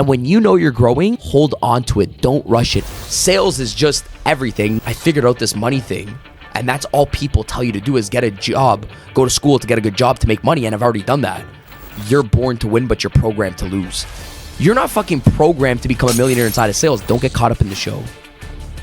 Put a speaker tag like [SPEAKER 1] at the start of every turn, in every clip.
[SPEAKER 1] And when you know you're growing, hold on to it. Don't rush it. Sales is just everything. I figured out this money thing, and that's all people tell you to do is get a job, go to school to get a good job to make money, and I've already done that. You're born to win, but you're programmed to lose. You're not fucking programmed to become a millionaire inside of sales. Don't get caught up in the show.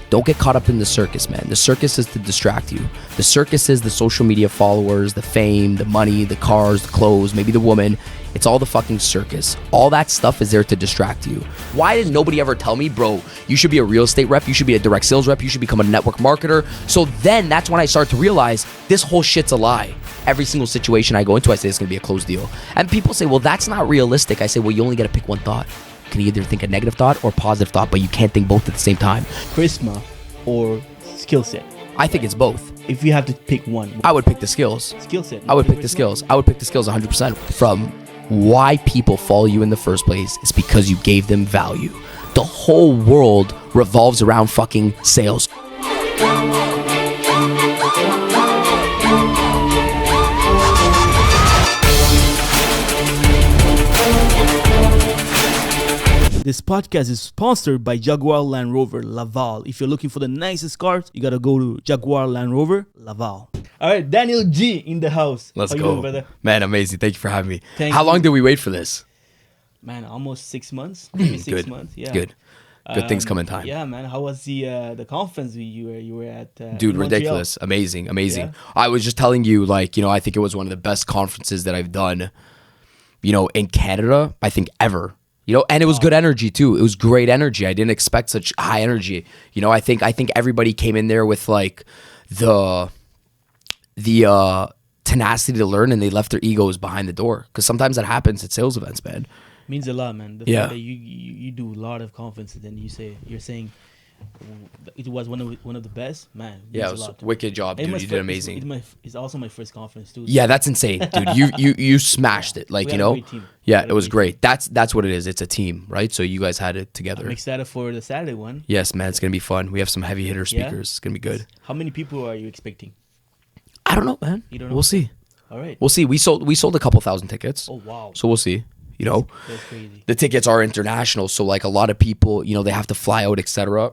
[SPEAKER 1] Don't get caught up in the circus, man. The circus is to distract you. The circus is the social media followers, the fame, the money, the cars, the clothes, maybe the woman. It's all the fucking circus. All that stuff is there to distract you. Why did nobody ever tell me, bro, you should be a real estate rep, you should be a direct sales rep, you should become a network marketer? So then that's when I start to realize this whole shit's a lie. Every single situation I go into, I say it's gonna be a closed deal. And people say, well, that's not realistic. I say, well, you only gotta pick one thought. You can either think a negative thought or positive thought, but you can't think both at the same time.
[SPEAKER 2] Charisma or skill set?
[SPEAKER 1] I think it's both.
[SPEAKER 2] If you have to pick one,
[SPEAKER 1] I would pick the skills.
[SPEAKER 2] Skill set.
[SPEAKER 1] I would pick the skills. I would pick the skills 100%. From why people follow you in the first place is because you gave them value. The whole world revolves around fucking sales.
[SPEAKER 2] This podcast is sponsored by Jaguar Land Rover Laval. If you're looking for the nicest cars, you gotta go to Jaguar Land Rover Laval. All right, Daniel G in the house.
[SPEAKER 1] Let's
[SPEAKER 2] How
[SPEAKER 1] go,
[SPEAKER 2] you doing, brother?
[SPEAKER 1] Man. Amazing. Thank you for having me.
[SPEAKER 2] Thank
[SPEAKER 1] How
[SPEAKER 2] you.
[SPEAKER 1] long did we wait for this?
[SPEAKER 2] Man, almost 6 months. Maybe 6
[SPEAKER 1] Good.
[SPEAKER 2] months. Yeah.
[SPEAKER 1] Good things come in time.
[SPEAKER 2] Yeah, man. How was the conference you were at?
[SPEAKER 1] Dude,
[SPEAKER 2] in Montreal?
[SPEAKER 1] ridiculous. Amazing.
[SPEAKER 2] Yeah.
[SPEAKER 1] I was just telling you, like, I think it was one of the best conferences that I've done, in Canada, I think ever. And it was good energy too. It was great energy. I didn't expect such high energy. I think everybody came in there with like the tenacity to learn, and they left their egos behind the door. Because sometimes that happens at sales events, man.
[SPEAKER 2] Means a lot, man. The fact that you do a lot of conferences, and you're saying it was one of the best, man.
[SPEAKER 1] Yeah, it was a wicked job, dude. You did amazing.
[SPEAKER 2] It's also my first conference too.
[SPEAKER 1] Yeah, that's insane, dude. You smashed it. Like,
[SPEAKER 2] We had a great team.
[SPEAKER 1] Yeah, it was great. That's what it is. It's a team, right? So you guys had it together.
[SPEAKER 2] I'm excited for the Saturday one.
[SPEAKER 1] Yes, man. It's gonna be fun. We have some heavy hitter speakers.
[SPEAKER 2] Yeah?
[SPEAKER 1] It's gonna be good.
[SPEAKER 2] How many people are you expecting?
[SPEAKER 1] I don't know, man.
[SPEAKER 2] You don't know?
[SPEAKER 1] We'll see.
[SPEAKER 2] All right.
[SPEAKER 1] We'll see. We sold a couple thousand tickets.
[SPEAKER 2] Oh wow.
[SPEAKER 1] So we'll see.
[SPEAKER 2] That's crazy.
[SPEAKER 1] The tickets are international, so like a lot of people, they have to fly out, etc.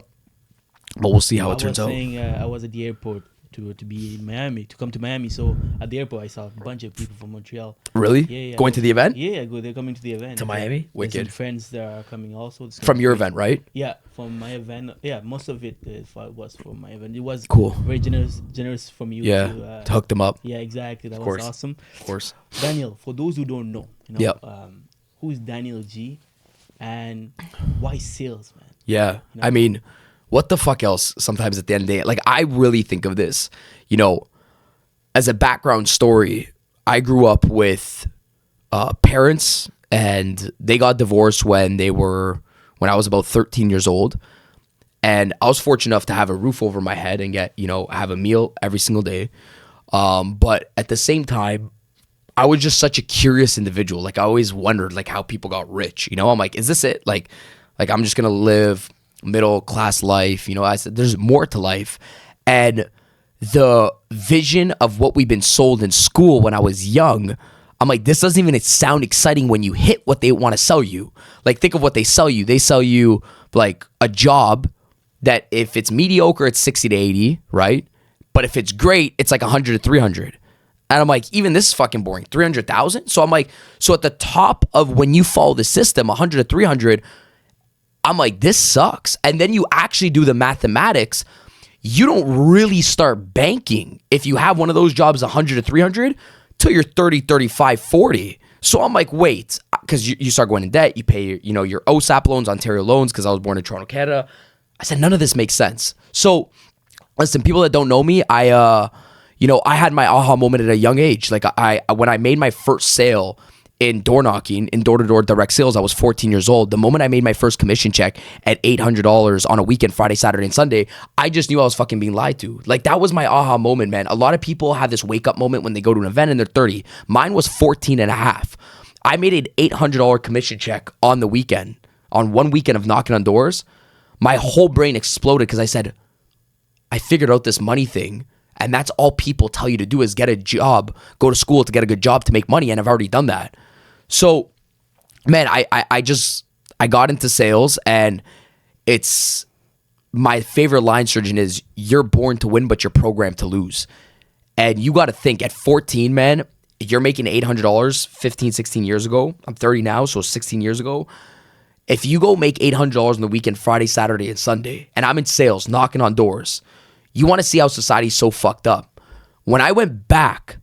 [SPEAKER 1] But we'll see how it turns out.
[SPEAKER 2] I was at the airport to be in Miami, to come to Miami. So at the airport, I saw a bunch of people from Montreal.
[SPEAKER 1] Really?
[SPEAKER 2] Yeah.
[SPEAKER 1] Going to the event?
[SPEAKER 2] Yeah, they're coming to the event.
[SPEAKER 1] To Miami?
[SPEAKER 2] There's some
[SPEAKER 1] Wicked.
[SPEAKER 2] friends that are coming also.
[SPEAKER 1] From your event, right?
[SPEAKER 2] Yeah, from my event. Yeah, most of it was from my event. It was
[SPEAKER 1] Cool.
[SPEAKER 2] Very generous from you.
[SPEAKER 1] Yeah,
[SPEAKER 2] To
[SPEAKER 1] to hook them up.
[SPEAKER 2] yeah, exactly. That
[SPEAKER 1] course.
[SPEAKER 2] was awesome.
[SPEAKER 1] Of course.
[SPEAKER 2] Daniel, for those who don't know,
[SPEAKER 1] Yep.
[SPEAKER 2] who is Daniel G, and why sales, man?
[SPEAKER 1] Yeah. I mean, what the fuck else sometimes at the end of the day? Like, I really think of this, as a background story. I grew up with parents, and they got divorced when I was about 13 years old. And I was fortunate enough to have a roof over my head and get, have a meal every single day. But at the same time, I was just such a curious individual. Like, I always wondered, like, how people got rich. I'm like, is this it? Like I'm just gonna live middle class life. I said, there's more to life. And the vision of what we've been sold in school when I was young, I'm like, this doesn't even sound exciting when you hit what they want to sell you. Like, think of what they sell you. They sell you like a job that if it's mediocre, it's 60 to 80, right? But if it's great, it's like 100 to 300. And I'm like, even this is fucking boring. 300,000? So I'm like, so at the top of when you follow the system, 100 to 300, I'm like, this sucks. And then you actually do the mathematics. You don't really start banking if you have one of those jobs 100 to 300 till you're 30, 35, 40. So I'm like, wait, because you start going in debt. You pay your OSAP loans, Ontario loans, because I was born in Toronto, Canada. I said, none of this makes sense. So listen, people that don't know me, I had my aha moment at a young age. Like, when I made my first sale in door knocking, in door-to-door direct sales, I was 14 years old. The moment I made my first commission check at $800 on a weekend, Friday, Saturday, and Sunday, I just knew I was fucking being lied to. Like, that was my aha moment, man. A lot of people have this wake-up moment when they go to an event and they're 30. Mine was 14 and a half. I made an $800 commission check on the weekend, on one weekend of knocking on doors. My whole brain exploded because I said, I figured out this money thing. And that's all people tell you to do is get a job, go to school to get a good job to make money. And I've already done that. So, man, I I got into sales, and it's my favorite line, surgeon, is you're born to win, but you're programmed to lose. And you got to think at 14, man, you're making $800 15, 16 years ago. I'm 30 now, so 16 years ago. If you go make $800 on the weekend, Friday, Saturday, and Sunday, and I'm in sales, knocking on doors, you want to see how society's so fucked up. When I went back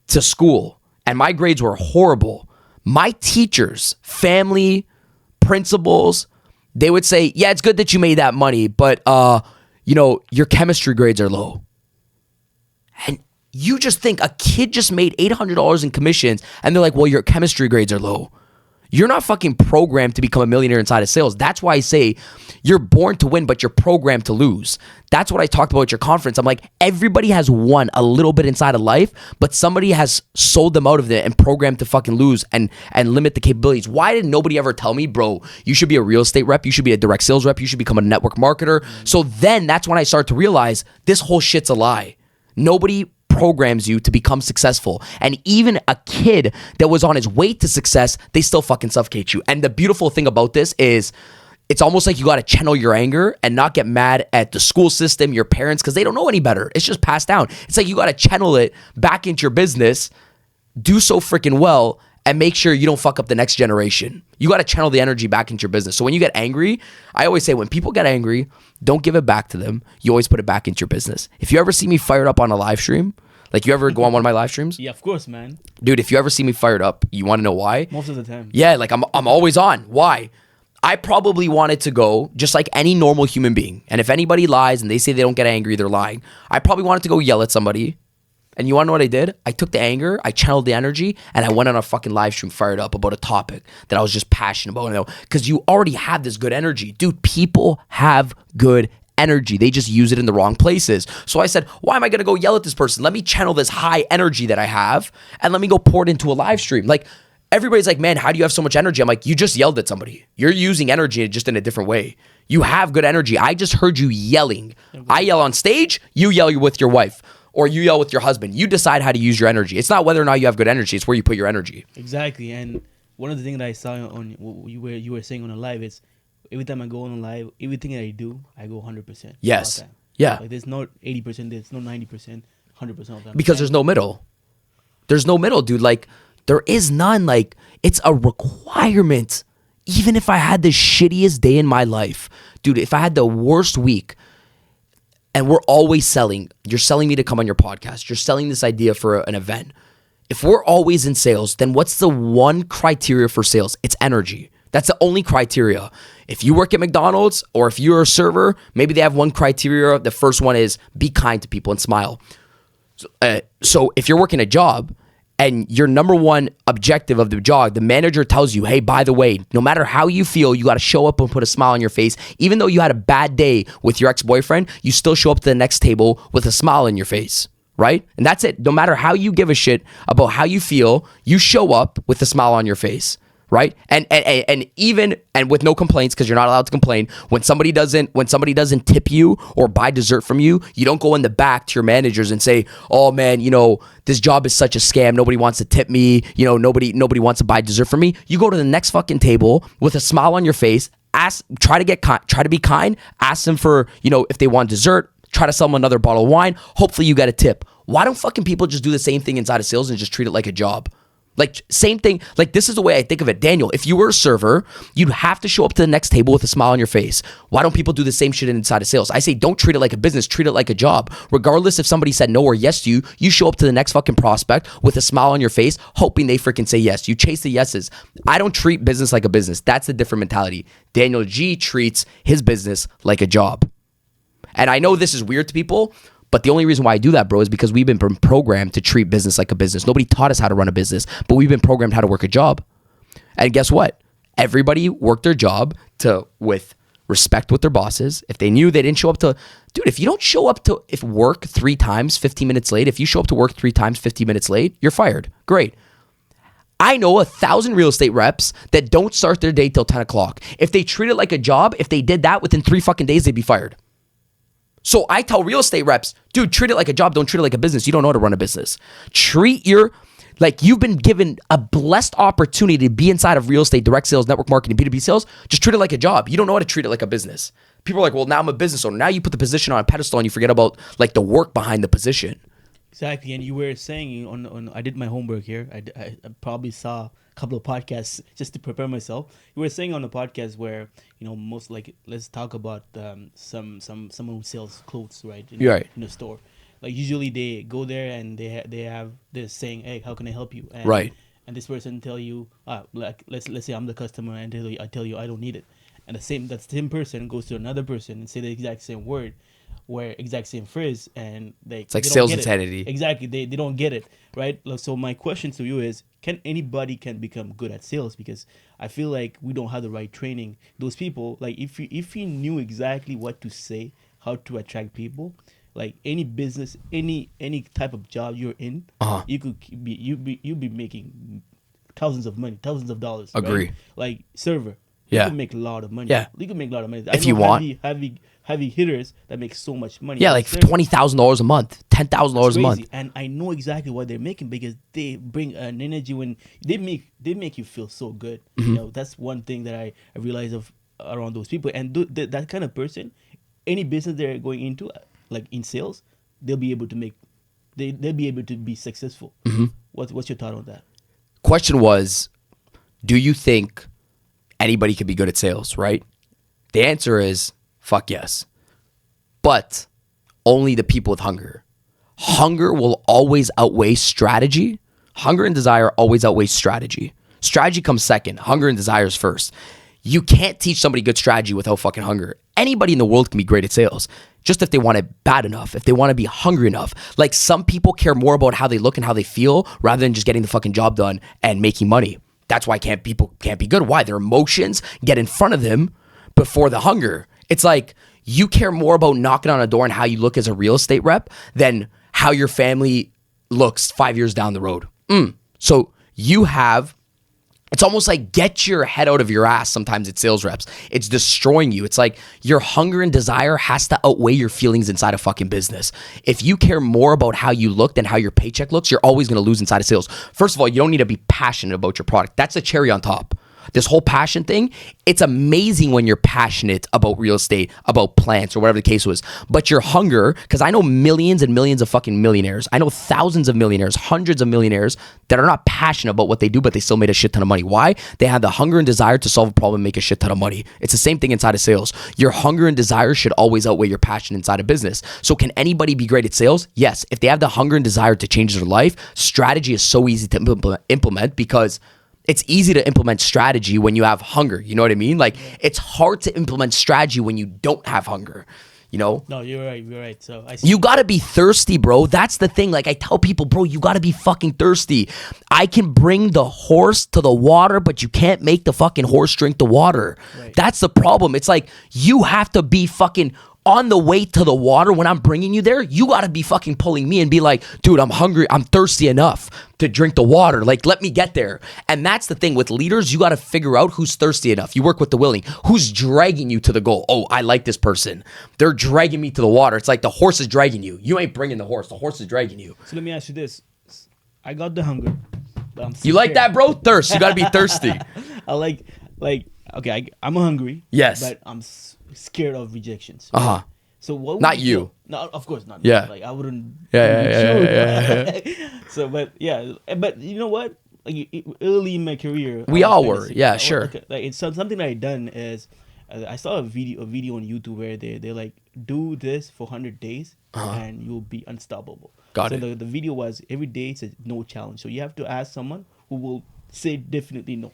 [SPEAKER 1] to school and my grades were horrible, my teachers, family, principals, they would say, yeah, it's good that you made that money, but your chemistry grades are low. And you just think a kid just made $800 in commissions, and they're like, well, your chemistry grades are low. You're not fucking programmed to become a millionaire inside of sales. That's why I say you're born to win, but you're programmed to lose. That's what I talked about at your conference. I'm like, everybody has won a little bit inside of life, but somebody has sold them out of it and programmed to fucking lose and limit the capabilities. Why did nobody ever tell me, bro, you should be a real estate rep, you should be a direct sales rep, you should become a network marketer? So then that's when I started to realize this whole shit's a lie. Nobody programs you to become successful. And even a kid that was on his way to success, they still fucking suffocate you. And the beautiful thing about this is it's almost like you got to channel your anger and not get mad at the school system, your parents, because they don't know any better. It's just passed down. It's like you got to channel it back into your business, do so freaking well, and make sure you don't fuck up the next generation. You got to channel the energy back into your business. So when you get angry, I always say when people get angry, don't give it back to them. You always put it back into your business. If you ever see me fired up on a live stream, like you ever go on one of my live streams?
[SPEAKER 2] Yeah, of course, man.
[SPEAKER 1] Dude, if you ever see me fired up, you want to know why?
[SPEAKER 2] Most of the time.
[SPEAKER 1] Yeah, like I'm always on. Why? I probably wanted to go just like any normal human being. And if anybody lies and they say they don't get angry, they're lying. I probably wanted to go yell at somebody. And you want to know what I did? I took the anger, I channeled the energy, and I went on a fucking live stream fired up about a topic that I was just passionate about. Because you already have this good energy. Dude, people have good energy. They just use it in the wrong places. So I said, why am I going to go yell at this person? Let me channel this high energy that I have and let me go pour it into a live stream. Like everybody's like, man, how do you have so much energy? I'm like, you just yelled at somebody. You're using energy just in a different way. You have good energy. I just heard you yelling. I yell on stage, you yell with your wife or you yell with your husband. You decide how to use your energy. It's not whether or not you have good energy. It's where you put your energy.
[SPEAKER 2] Exactly. And one of the things that I saw on what you were saying on a live is every time I go on a live, everything that I do, I go 100%.
[SPEAKER 1] Yes. Yeah.
[SPEAKER 2] Like there's no 80%, there's no 90%, 100% of the time.
[SPEAKER 1] Because there's no middle. There's no middle, dude. Like there is none. Like it's a requirement. Even if I had the shittiest day in my life, dude, if I had the worst week and we're always selling, you're selling me to come on your podcast, you're selling this idea for an event. If we're always in sales, then what's the one criteria for sales? It's energy. That's the only criteria. If you work at McDonald's or if you're a server, maybe they have one criteria. The first one is be kind to people and smile. So if you're working a job and your number one objective of the job, the manager tells you, hey, by the way, no matter how you feel, you got to show up and put a smile on your face. Even though you had a bad day with your ex-boyfriend, you still show up to the next table with a smile on your face, right? And that's it. No matter how you give a shit about how you feel, you show up with a smile on your face. Right? And even with no complaints, because you're not allowed to complain, when somebody doesn't tip you or buy dessert from you, you don't go in the back to your managers and say, oh man, this job is such a scam, nobody wants to tip me, nobody wants to buy dessert from me. You go to the next fucking table with a smile on your face, try to be kind, ask them for, if they want dessert, try to sell them another bottle of wine, hopefully you get a tip. Why don't fucking people just do the same thing inside of sales and just treat it like a job? Like same thing, like this is the way I think of it. Daniel, if you were a server, you'd have to show up to the next table with a smile on your face. Why don't people do the same shit inside of sales? I say don't treat it like a business, treat it like a job. Regardless if somebody said no or yes to you, you show up to the next fucking prospect with a smile on your face, hoping they freaking say yes. You chase the yeses. I don't treat business like a business. That's the different mentality. Daniel G treats his business like a job. And I know this is weird to people, but the only reason why I do that, bro, is because we've been programmed to treat business like a business. Nobody taught us how to run a business, but we've been programmed how to work a job. And guess what? Everybody worked their job with respect with their bosses. If they knew they didn't show up to, dude, if you don't show up to work 3 times, 15 minutes late, if you show up to work 3 times, 15 minutes late, you're fired. Great. I know 1,000 real estate reps that don't start their day till 10 o'clock. If they treat it like a job, if they did that within 3 fucking days, they'd be fired. So I tell real estate reps, dude, treat it like a job. Don't treat it like a business. You don't know how to run a business. Like, you've been given a blessed opportunity to be inside of real estate, direct sales, network marketing, B2B sales. Just treat it like a job. You don't know how to treat it like a business. People are like, well, now I'm a business owner. Now you put the position on a pedestal and you forget about like the work behind the position.
[SPEAKER 2] Exactly. And you were saying on I did my homework here. I probably saw a couple of podcasts just to prepare myself. You were saying on the podcast where, most like, let's talk about someone who sells clothes, right? In the store. Like, usually they go there and they have this saying, hey, how can I help you? And,
[SPEAKER 1] Right.
[SPEAKER 2] And this person tell you, like, let's say I'm the customer and I tell you I don't need it. And that same person goes to another person and say the exact same word, where exact same phrase, and
[SPEAKER 1] it's like
[SPEAKER 2] they
[SPEAKER 1] sales
[SPEAKER 2] don't get
[SPEAKER 1] insanity.
[SPEAKER 2] it. Exactly, they don't get it, right? So my question to you is, can anybody become good at sales? Because I feel like we don't have the right training. Those people, like, if you knew exactly what to say, how to attract people, like any business, any type of job you're in, you you'd be making thousands of dollars.
[SPEAKER 1] Agree.
[SPEAKER 2] Right? Like server.
[SPEAKER 1] Yeah.
[SPEAKER 2] You can make a lot of money.
[SPEAKER 1] Yeah.
[SPEAKER 2] You can make a lot of money.
[SPEAKER 1] If you want.
[SPEAKER 2] Heavy hitters that make so much money.
[SPEAKER 1] Yeah, like $20,000 a month, $10,000 a month.
[SPEAKER 2] And I know exactly what they're making because they bring an energy when they make you feel so good. That's one thing that I realize of around those people. And that kind of person, any business they're going into, like in sales, they'll be able to make, they'll be able to be successful. What's your thought on that?
[SPEAKER 1] Question was, do you think anybody can be good at sales, right? The answer is fuck yes. But only the people with hunger. Hunger will always outweigh strategy. Hunger and desire always outweigh strategy. Strategy comes second. Hunger and desire is first. You can't teach somebody good strategy without fucking hunger. Anybody in the world can be great at sales, just if they want it bad enough, if they want to be hungry enough. Like, some people care more about how they look and how they feel rather than just getting the fucking job done and making money. That's why people can't be good. Why? Their emotions get in front of them before the hunger. It's like, you care more about knocking on a door and how you look as a real estate rep than how your family looks 5 years down the road. So it's almost like, get your head out of your ass sometimes at sales reps. It's destroying you. It's like your hunger and desire has to outweigh your feelings inside a fucking business. If you care more about how you look than how your paycheck looks, you're always going to lose inside of sales. First of all, you don't need to be passionate about your product. That's a cherry on top. This whole passion thing, it's amazing when you're passionate about real estate, about plants, or whatever the case was. But your hunger, because I know millions and millions of fucking millionaires. I know thousands of millionaires, hundreds of millionaires that are not passionate about what they do, but they still made a shit ton of money. Why? They had the hunger and desire to solve a problem and make a shit ton of money. It's the same thing inside of sales. Your hunger and desire should always outweigh your passion inside of business. So can anybody be great at sales? Yes. If they have the hunger and desire to change their life, strategy is so easy to implement, because it's easy to implement strategy when you have hunger. You know what I mean? Like, it's hard to implement strategy when you don't have hunger, No,
[SPEAKER 2] you're right. So I see.
[SPEAKER 1] You got to be thirsty, bro. That's the thing. Like, I tell people, bro, you got to be fucking thirsty. I can bring the horse to the water, but you can't make the fucking horse drink the water. Right. That's the problem. It's like, you have to be fucking on the way to the water. When I'm bringing you there, you got to be fucking pulling me and be like, dude, I'm hungry. I'm thirsty enough to drink the water. Like, let me get there. And that's the thing with leaders. You got to figure out who's thirsty enough. You work with the willing. Who's dragging you to the goal? Oh, I like this person. They're dragging me to the water. It's like the horse is dragging you. You ain't bringing the horse. The horse is dragging you.
[SPEAKER 2] So let me ask you this. I got the hunger. But I'm
[SPEAKER 1] you like that, bro? Thirst. You got to be thirsty.
[SPEAKER 2] I like, okay, I'm hungry.
[SPEAKER 1] Yes.
[SPEAKER 2] But I'm scared of rejections.
[SPEAKER 1] Uh-huh.
[SPEAKER 2] So what?
[SPEAKER 1] Not you.
[SPEAKER 2] No, of course not.
[SPEAKER 1] Yeah.
[SPEAKER 2] Like, I wouldn't.
[SPEAKER 1] Yeah.
[SPEAKER 2] So, but you know what? Like, early in my career,
[SPEAKER 1] we all were. Yeah, sure.
[SPEAKER 2] Like, it's something that I done is, I saw a video on YouTube where they like, do this for 100 days and you'll be unstoppable.
[SPEAKER 1] Got it.
[SPEAKER 2] So the video was, every day it's a no challenge. So you have to ask someone who will say definitely no.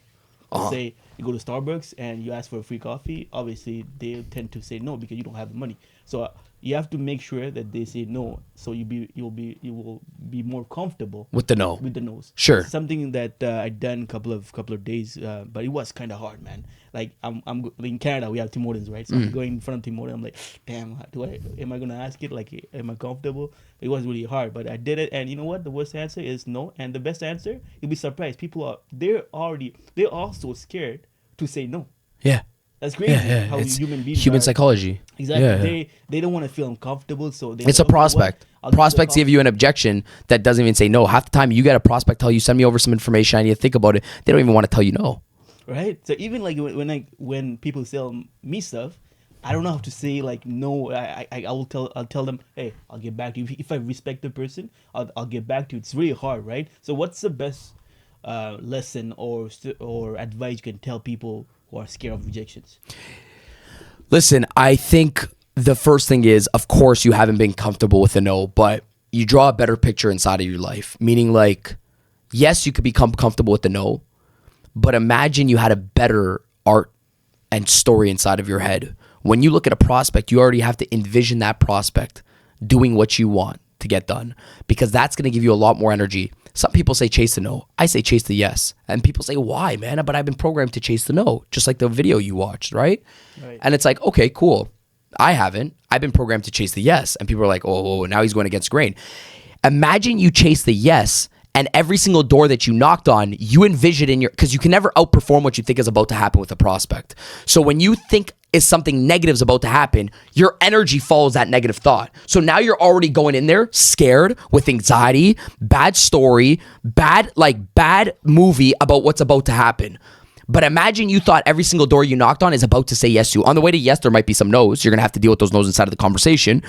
[SPEAKER 2] Say you go to Starbucks and you ask for a free coffee, obviously they tend to say no because you don't have the money. So you have to make sure that they say no, so you will be more comfortable
[SPEAKER 1] with the no.
[SPEAKER 2] With the no's.
[SPEAKER 1] Sure.
[SPEAKER 2] It's something that I done couple of days, but it was kind of hard, man. Like, I'm in Canada, we have Tim Hortons, right? So I'm going in front of Tim Hortons. I'm like, damn, am I gonna ask it? Like, am I comfortable? It was really hard, but I did it. And you know what? The worst answer is no, and the best answer, you'll be surprised. They're also scared to say no.
[SPEAKER 1] Yeah.
[SPEAKER 2] That's crazy.
[SPEAKER 1] Yeah,
[SPEAKER 2] How
[SPEAKER 1] it's
[SPEAKER 2] human beings
[SPEAKER 1] human
[SPEAKER 2] are.
[SPEAKER 1] psychology.
[SPEAKER 2] Exactly.
[SPEAKER 1] Yeah.
[SPEAKER 2] They don't want to feel uncomfortable, so they
[SPEAKER 1] It's a
[SPEAKER 2] like, "Okay, you know what?
[SPEAKER 1] prospect.
[SPEAKER 2] I'll give the
[SPEAKER 1] Prospects give
[SPEAKER 2] com-"
[SPEAKER 1] you an objection that doesn't even say no. Half the time you get a prospect tell you, send me over some information, I need to think about it. They don't even want to tell you no.
[SPEAKER 2] Right. So even like when people sell me stuff, I don't know how to say like no. I'll tell them, hey, I'll get back to you. If I respect the person, I'll get back to you. It's really hard, right? So what's the best lesson or advice you can tell people who are scared of rejections?
[SPEAKER 1] Listen, I think the first thing is, of course, you haven't been comfortable with a no, but you draw a better picture inside of your life. Meaning, like, yes, you could become comfortable with the no, but imagine you had a better art and story inside of your head. When you look at a prospect, you already have to envision that prospect doing what you want to get done, because that's going to give you a lot more energy. Some people say chase the no. I say chase the yes. And people say, why, man? But I've been programmed to chase the no, just like the video you watched, right? And it's like, okay, cool. I haven't. I've been programmed to chase the yes. And people are like, oh, now he's going against grain. Imagine you chase the yes, and every single door that you knocked on, you envision in your, because you can never outperform what you think is about to happen with a prospect. So when you think is something negative is about to happen, your energy follows that negative thought. So now you're already going in there scared, with anxiety, bad story, bad movie about what's about to happen. But imagine you thought every single door you knocked on is about to say yes to. On the way to yes, there might be some no's. You're going to have to deal with those no's inside of the conversation.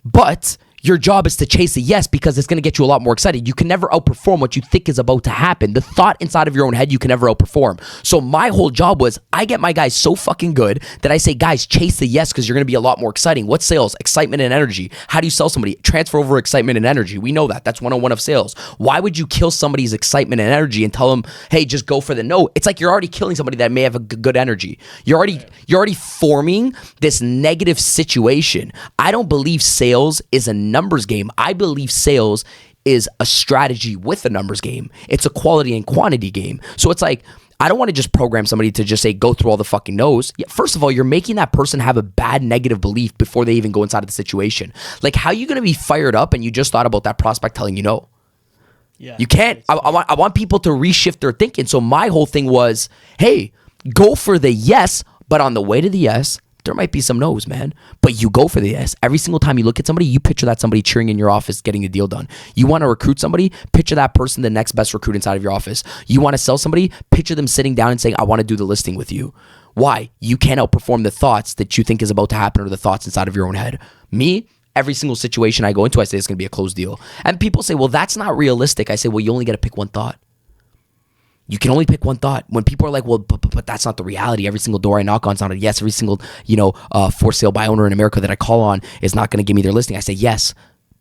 [SPEAKER 1] But your job is to chase a yes, because it's going to get you a lot more excited. You can never outperform what you think is about to happen. The thought inside of your own head, you can never outperform. So my whole job was, I get my guys so fucking good that I say, guys, chase the yes, because you're going to be a lot more exciting. What's sales? Excitement and energy. How do you sell somebody? Transfer over excitement and energy. We know that. That's 101 of sales. Why would you kill somebody's excitement and energy and tell them, hey, just go for the no? It's like you're already killing somebody that may have a good energy. You're already forming this negative situation. I don't believe sales is a numbers game. I believe sales is a strategy with a numbers game. It's a quality and quantity game. So it's like, I don't want to just program somebody to just say, go through all the fucking no's. Yeah, first of all, you're making that person have a bad negative belief before they even go inside of the situation. Like, how are you going to be fired up and you just thought about that prospect telling you no?
[SPEAKER 2] Yeah,
[SPEAKER 1] you can't. I want people to reshift their thinking. So my whole thing was, hey, go for the yes, but on the way to the yes, there might be some no's, man. But you go for the yes. Every single time you look at somebody, you picture that somebody cheering in your office, getting a deal done. You want to recruit somebody, picture that person the next best recruit inside of your office. You want to sell somebody, picture them sitting down and saying, I want to do the listing with you. Why? You can't outperform the thoughts that you think is about to happen or the thoughts inside of your own head. Me, every single situation I go into, I say it's going to be a closed deal. And people say, well, that's not realistic. I say, well, you only got to pick one thought. You can only pick one thought. When people are like, well, but that's not the reality. Every single door I knock on is not a yes. Every single, for sale by owner in America that I call on is not going to give me their listing. I say, yes,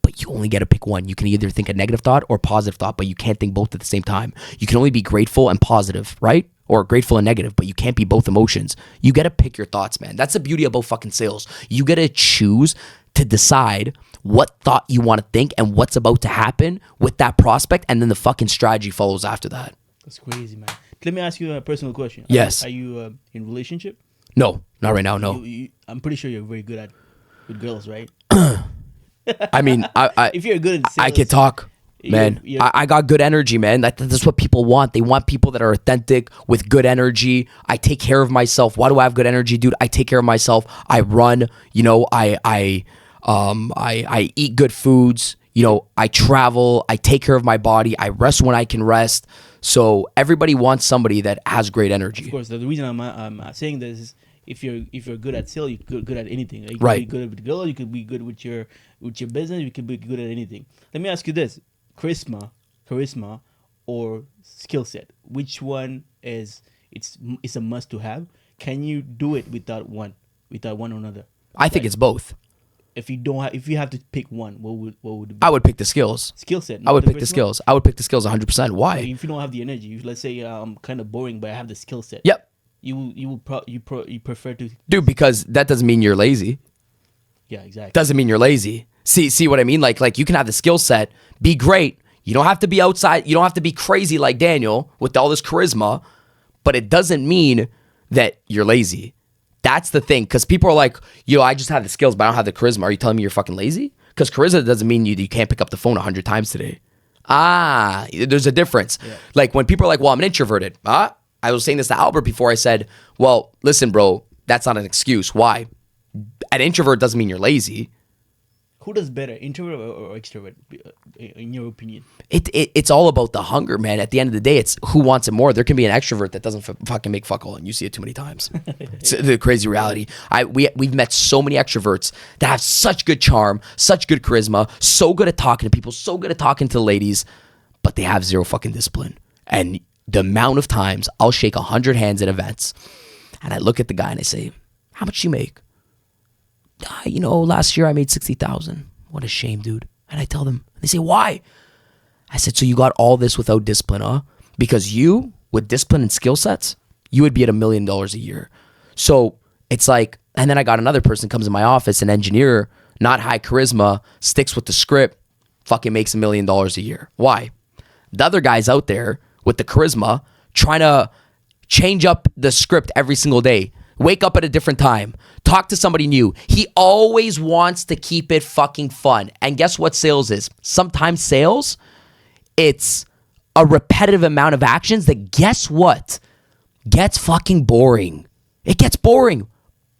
[SPEAKER 1] but you only get to pick one. You can either think a negative thought or positive thought, but you can't think both at the same time. You can only be grateful and positive, right? Or grateful and negative, but you can't be both emotions. You got to pick your thoughts, man. That's the beauty about fucking sales. You got to choose to decide what thought you want to think and what's about to happen with that prospect, and then the fucking strategy follows after that.
[SPEAKER 2] That's crazy, man. Let me ask you a personal question.
[SPEAKER 1] Yes.
[SPEAKER 2] Are you in relationship?
[SPEAKER 1] No, not right now. No.
[SPEAKER 2] I'm pretty sure you're very good with girls, right?
[SPEAKER 1] I mean,
[SPEAKER 2] if you're good at sales,
[SPEAKER 1] I can talk, man. I got good energy, man. That's what people want. They want people that are authentic with good energy. I take care of myself. Why do I have good energy, dude? I take care of myself. I run. I eat good foods. I travel. I take care of my body. I rest when I can rest. So everybody wants somebody that has great energy.
[SPEAKER 2] Of course, the reason I'm saying this is if you're good at sales, you're good at anything. You
[SPEAKER 1] right.
[SPEAKER 2] Could be good with girls. You could be good with your business. You could be good at anything. Let me ask you this: charisma, or skill set? Which one is it's a must to have? Can you do it without one or another?
[SPEAKER 1] I think it's both.
[SPEAKER 2] If you have to pick one, what would it be?
[SPEAKER 1] I would pick the skills.
[SPEAKER 2] Skill set.
[SPEAKER 1] I would pick the skills. I would pick the skills 100%. Why?
[SPEAKER 2] Like if you don't have the energy, let's say I'm kind of boring, but I have the skill set.
[SPEAKER 1] Yep.
[SPEAKER 2] You prefer to.
[SPEAKER 1] Dude, because that doesn't mean you're lazy.
[SPEAKER 2] Yeah, exactly.
[SPEAKER 1] Doesn't mean you're lazy. See what I mean? Like you can have the skill set, be great. You don't have to be outside. You don't have to be crazy like Daniel with all this charisma, but it doesn't mean that you're lazy. That's the thing, because people are like, I just have the skills, but I don't have the charisma. Are you telling me you're fucking lazy? Because charisma doesn't mean you can't pick up the phone 100 times today. There's a difference. Yeah. Like when people are like, well, I'm an introverted. I was saying this to Albert before. I said, well, listen, bro, that's not an excuse. Why? An introvert doesn't mean you're lazy.
[SPEAKER 2] Who does better, introvert or extrovert, in your opinion?
[SPEAKER 1] It's all about the hunger, man. At the end of the day, it's who wants it more. There can be an extrovert that doesn't fucking make fuck all, and you see it too many times. It's the crazy reality. We've met so many extroverts that have such good charm, such good charisma, so good at talking to people, so good at talking to the ladies, but they have zero fucking discipline. And the amount of times I'll shake 100 hands at events, and I look at the guy and I say, "How much do you make?" Last year I made 60,000. What a shame, dude. And I tell them, they say, "Why?" I said, "So you got all this without discipline, huh? Because you, with discipline and skill sets, you would be at $1 million a year." So it's like, and then I got another person comes in my office, an engineer, not high charisma, sticks with the script, fucking makes $1 million a year. Why? The other guy's out there with the charisma trying to change up the script every single day. Wake up at a different time. Talk to somebody new. He always wants to keep it fucking fun. And guess what sales is? Sometimes sales, it's a repetitive amount of actions that, guess what? Gets fucking boring. It gets boring.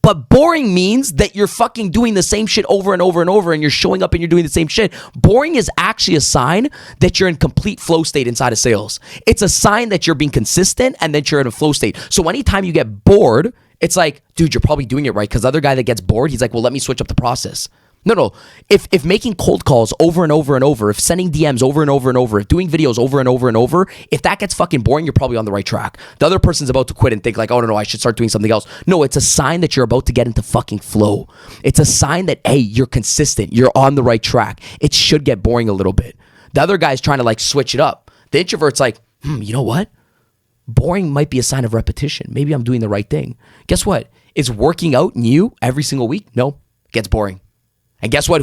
[SPEAKER 1] But boring means that you're fucking doing the same shit over and over and over, and you're showing up and you're doing the same shit. Boring is actually a sign that you're in complete flow state inside of sales. It's a sign that you're being consistent and that you're in a flow state. So anytime you get bored, it's like, dude, you're probably doing it right. Because the other guy that gets bored, he's like, well, let me switch up the process. No. If making cold calls over and over and over, if sending DMs over and over and over, if doing videos over and over and over, if that gets fucking boring, you're probably on the right track. The other person's about to quit and think like, oh, no, I should start doing something else. No, it's a sign that you're about to get into fucking flow. It's a sign that, hey, you're consistent. You're on the right track. It should get boring a little bit. The other guy's trying to like switch it up. The introvert's like, you know what? Boring might be a sign of repetition. Maybe I'm doing the right thing. Guess what? Is working out new every single week? No, it gets boring. And guess what?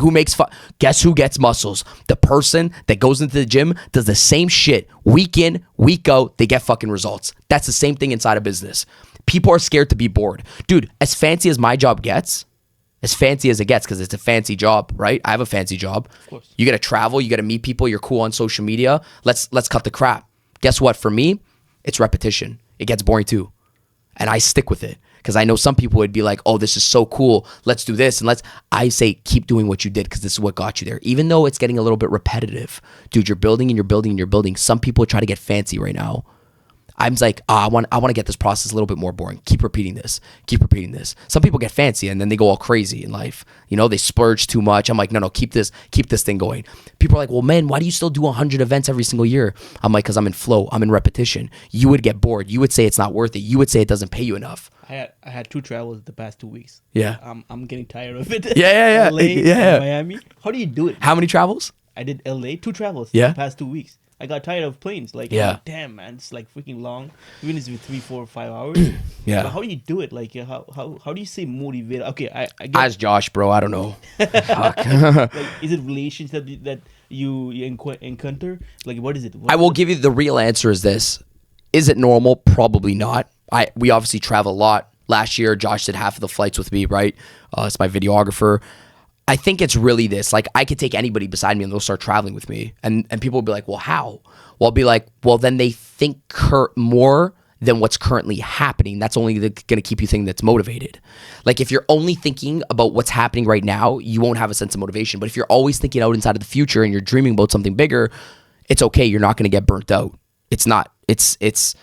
[SPEAKER 1] Guess who gets muscles? The person that goes into the gym, does the same shit week in, week out. They get fucking results. That's the same thing inside of business. People are scared to be bored. Dude, as fancy as my job gets, as fancy as it gets, because it's a fancy job, right? I have a fancy job.
[SPEAKER 2] Of course.
[SPEAKER 1] You got to travel. You got to meet people. You're cool on social media. Let's cut the crap. Guess what? For me, it's repetition. It gets boring too. And I stick with it. Because I know some people would be like, oh, this is so cool. Let's do this. And I say, keep doing what you did because this is what got you there. Even though it's getting a little bit repetitive. Dude, you're building and you're building and you're building. Some people try to get fancy right now. I'm like, I want to get this process a little bit more boring. Keep repeating this. Keep repeating this. Some people get fancy and then they go all crazy in life. They splurge too much. I'm like, no, keep this thing going. People are like, well, man, why do you still do 100 events every single year? I'm like, because I'm in flow. I'm in repetition. You would get bored. You would say it's not worth it. You would say it doesn't pay you enough.
[SPEAKER 2] I had 2 travels the past 2 weeks.
[SPEAKER 1] Yeah.
[SPEAKER 2] I'm getting tired of it.
[SPEAKER 1] Yeah.
[SPEAKER 2] LA and Miami. How do you do it?
[SPEAKER 1] How many travels?
[SPEAKER 2] I did LA, 2 travels
[SPEAKER 1] Yeah.
[SPEAKER 2] the past 2 weeks. I got tired of planes. Like, damn, man, it's like freaking long. Even if it's 3, 4, 5 hours.
[SPEAKER 1] Yeah.
[SPEAKER 2] But how do you do it? Like, how do you stay motivated? Okay, I get.
[SPEAKER 1] Ask Josh, bro. I don't know. Fuck.
[SPEAKER 2] Like, is it relations that you encounter? Like, what is it?
[SPEAKER 1] I will give you the real answer is this. Is it normal? Probably not. We obviously travel a lot. Last year, Josh did half of the flights with me, right? It's my videographer. I think it's really this. Like, I could take anybody beside me and they'll start traveling with me. And people will be like, well, how? Well, I'll be like, well, then they think more than what's currently happening. That's only going to keep you thinking that's motivated. Like, if you're only thinking about what's happening right now, you won't have a sense of motivation. But if you're always thinking out inside of the future and you're dreaming about something bigger, it's okay. You're not going to get burnt out. It's not. It's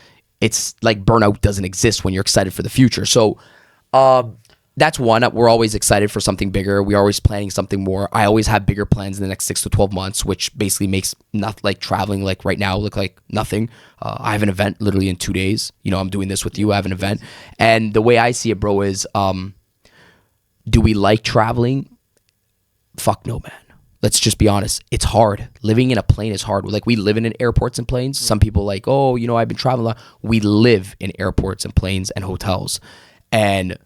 [SPEAKER 1] like burnout doesn't exist when you're excited for the future. So, that's one. We're always excited for something bigger. We're always planning something more. I always have bigger plans in the next 6 to 12 months, which basically makes not like traveling like right now look like nothing. I have an event literally in 2 days. I'm doing this with you. I have an event. And the way I see it, bro, is do we like traveling? Fuck no, man. Let's just be honest. It's hard. Living in a plane is hard. Like, we live in airports and planes. Some people like, oh, I've been traveling a lot. We live in airports and planes and hotels. And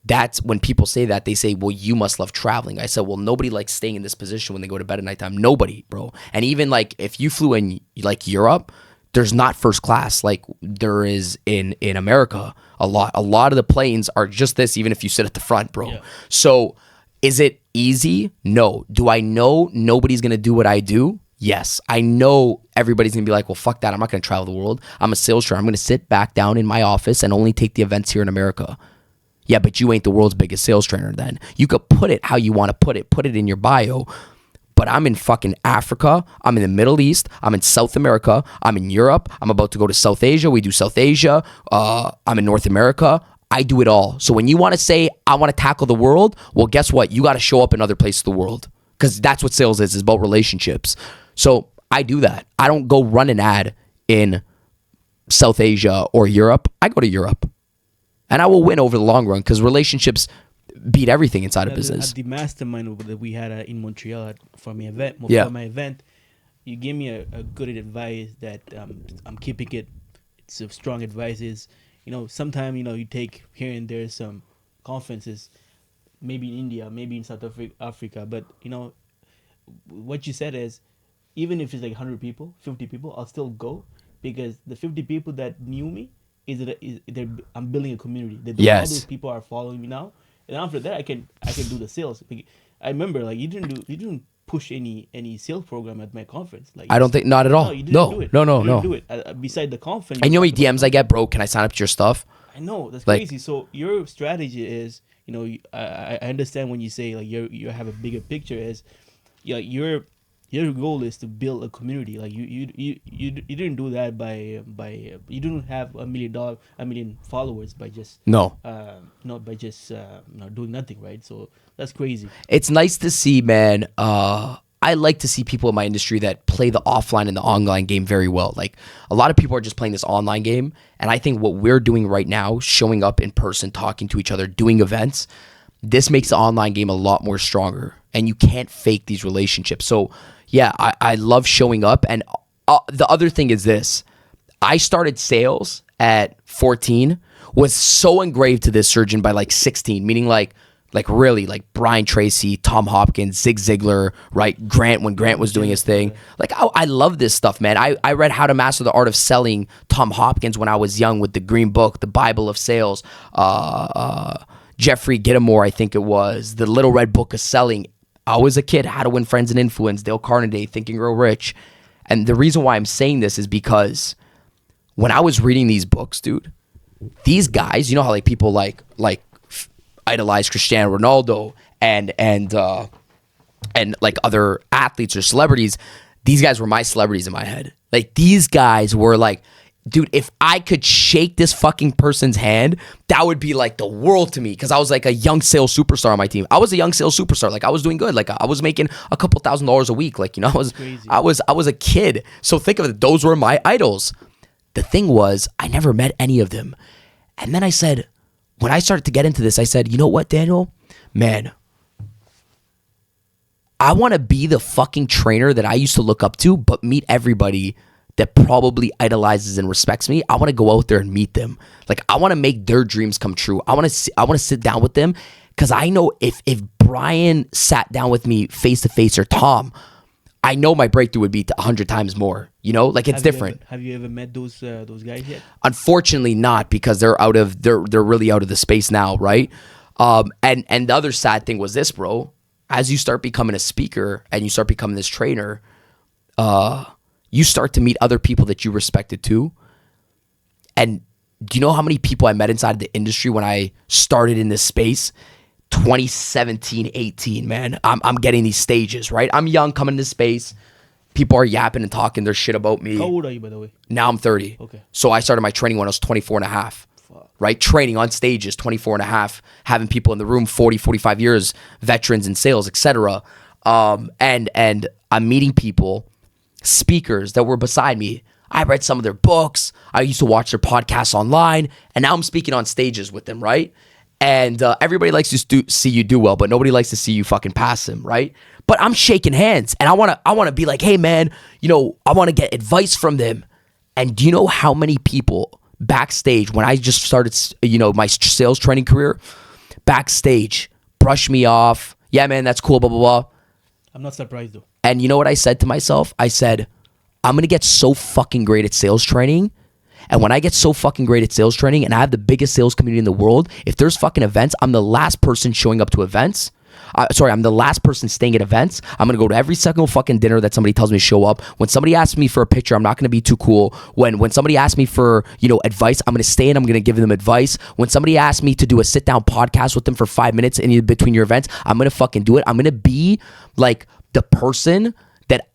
[SPEAKER 1] that's when people say that, they say, well, you must love traveling. I said, well, nobody likes staying in this position when they go to bed at nighttime. Nobody, bro. And even like if you flew in like Europe, there's not first class like there is in America. A lot of the planes are just this, even if you sit at the front, bro. Yeah. So is it easy? No. Do I know nobody's going to do what I do? Yes. I know everybody's going to be like, well, fuck that. I'm not going to travel the world. I'm a sales trainer. I'm going to sit back down in my office and only take the events here in America. Yeah, but you ain't the world's biggest sales trainer then. You could put it how you want to put it in your bio. But I'm in fucking Africa. I'm in the Middle East. I'm in South America. I'm in Europe. I'm about to go to South Asia. We do South Asia. I'm in North America. I do it all. So when you want to say, I want to tackle the world, well, guess what? You got to show up in other places of the world, because that's what sales is about relationships. So I do that. I don't go run an ad in South Asia or Europe. I go to Europe. And I will win over the long run, because relationships beat everything inside of business.
[SPEAKER 2] At the mastermind that we had in Montreal for my event, you gave me a good advice that I'm keeping it. It's a strong advice. Is sometimes you take here and there some conferences, maybe in India, maybe in South Africa, but what you said is, even if it's like 100 people, 50 people, I'll still go, because the 50 people that knew me I'm building a community. All those people are following me now. And after that, I can do the sales. I remember, like, you didn't push any sales program at my conference. Like,
[SPEAKER 1] I don't think, not at all.
[SPEAKER 2] No, you didn't do it.
[SPEAKER 1] No.
[SPEAKER 2] You didn't do it. Beside the conference.
[SPEAKER 1] And you know how many DMs I get, bro? Can I sign up to your stuff?
[SPEAKER 2] I know, that's crazy. So your strategy is, I understand when you say like you have a bigger picture. Is your goal is to build a community. Like you didn't do that by you didn't have $1 million followers by just not by just doing nothing, right? So that's crazy.
[SPEAKER 1] It's nice to see, man. I like to see people in my industry that play the offline and the online game very well. Like, a lot of people are just playing this online game, and I think what we're doing right now, showing up in person, talking to each other, doing events, this makes the online game a lot more stronger, and you can't fake these relationships. So yeah, I love showing up. And the other thing is this: I started sales at 14, was so engraved to this surgeon by like 16, meaning like really, like Brian Tracy, Tom Hopkins, Zig Ziglar, right? Grant, when Grant was doing his thing. Like, I love this stuff, man. I read How to Master the Art of Selling, Tom Hopkins, when I was young, with the Green Book, the Bible of Sales, Jeffrey Gittimore, I think it was, the Little Red Book of Selling. I was a kid, How to Win Friends and Influence, Dale Carnegie, Think and Grow Rich. And the reason why I'm saying this is because when I was reading these books, dude, these guys, you know how like people like idolize Cristiano Ronaldo and like other athletes or celebrities, these guys were my celebrities in my head. Like, these guys were like, dude, if I could shake this fucking person's hand, that would be like the world to me, because I was like a young sales superstar on my team. I was a young sales superstar. Like, I was doing good. Like, I was making a couple $1,000s a week. Like, I was a kid. So think of it. Those were my idols. The thing was, I never met any of them. And then I said, when I started to get into this, I said, you know what, Daniel? Man, I want to be the fucking trainer that I used to look up to, but meet everybody that probably idolizes and respects me. I want to go out there and meet them. Like, I want to make their dreams come true. I want to sit down with them, because I know if Brian sat down with me face to face, or Tom, I know my breakthrough would be 100 times more. Like, it's different.
[SPEAKER 2] Have you ever met those guys yet?
[SPEAKER 1] Unfortunately not, because they're really out of the space now, right? And the other sad thing was this, bro. As you start becoming a speaker and you start becoming this trainer, you start to meet other people that you respected too. And do you know how many people I met inside of the industry when I started in this space? 2017, 18, man. I'm getting these stages, right? I'm young, coming into space. People are yapping and talking their shit about me.
[SPEAKER 2] How old are you, by the way?
[SPEAKER 1] Now I'm 30.
[SPEAKER 2] Okay.
[SPEAKER 1] So I started my training when I was 24 and a half. Fuck. Right? Training on stages, 24 and a half, having people in the room, 40, 45 years, veterans in sales, etc. And I'm meeting people, speakers that were beside me. I read some of their books. I used to watch their podcasts online, and now I'm speaking on stages with them, right? And everybody likes to see you do well, but nobody likes to see you fucking pass them, right? But I'm shaking hands, and I wanna be like, hey man, I wanna get advice from them. And do you know how many people backstage, when I just started, my sales training career, backstage, brush me off. Yeah, man, that's cool, blah, blah, blah.
[SPEAKER 2] I'm not surprised though.
[SPEAKER 1] And you know what I said to myself? I said, I'm going to get so fucking great at sales training. And when I get so fucking great at sales training and I have the biggest sales community in the world, if there's fucking events, I'm the last person showing up to events I'm the last person staying at events. I'm going to go to every single fucking dinner that somebody tells me to show up. When somebody asks me for a picture, I'm not going to be too cool. When somebody asks me for, advice, I'm going to stay and I'm going to give them advice. When somebody asks me to do a sit down podcast with them for 5 minutes in between your events, I'm going to fucking do it. I'm going to be like the person that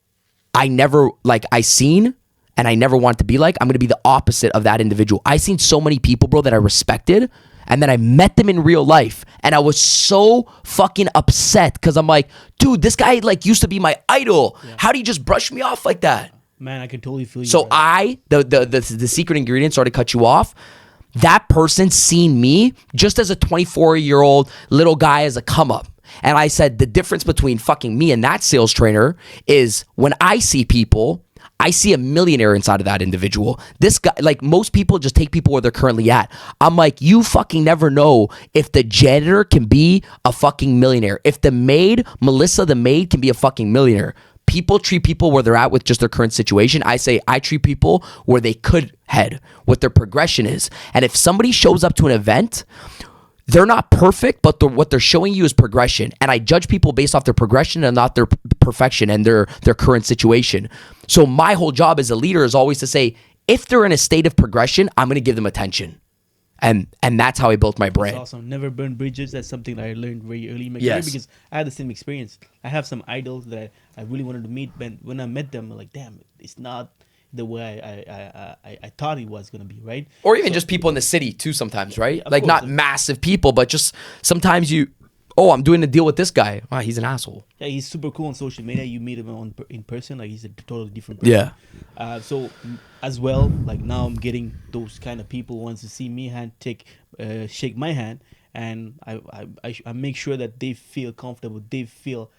[SPEAKER 1] I seen and I never wanted to be like. I'm going to be the opposite of that individual. I seen so many people, bro, that I respected, and then I met them in real life, and I was so fucking upset because I'm like, dude, this guy used to be my idol. Yeah. How do you just brush me off like that?
[SPEAKER 2] Man, I can totally feel you.
[SPEAKER 1] So the secret ingredient, sorry to cut you off, that person seen me just as a 24-year-old little guy as a come up. And I said the difference between fucking me and that sales trainer is when I see people, I see a millionaire inside of that individual. This guy, most people just take people where they're currently at. I'm like, you fucking never know if the janitor can be a fucking millionaire. If the maid, Melissa the maid, can be a fucking millionaire. People treat people where they're at with just their current situation. I say I treat people where they could head, what their progression is. And if somebody shows up to an event, they're not perfect, but what they're showing you is progression. And I judge people based off their progression and not their perfection and their current situation. So my whole job as a leader is always to say, if they're in a state of progression, I'm going to give them attention. And that's how I built my brand.
[SPEAKER 2] That's awesome. Never burn bridges. That's something that I learned very early in my career because I had the same experience. I have some idols that I really wanted to meet, but when I met them, I'm like, damn, it's not the way I thought it was going to be, right?
[SPEAKER 1] Or even just people in the city too sometimes, right?
[SPEAKER 2] Yeah,
[SPEAKER 1] not massive people, but just sometimes I'm doing a deal with this guy. Wow, he's an asshole.
[SPEAKER 2] Yeah, he's super cool on social media. You meet him in person, he's a totally different person.
[SPEAKER 1] Yeah.
[SPEAKER 2] So as well, now I'm getting those kind of people who wants to see me shake my hand, and I make sure that they feel comfortable, they feel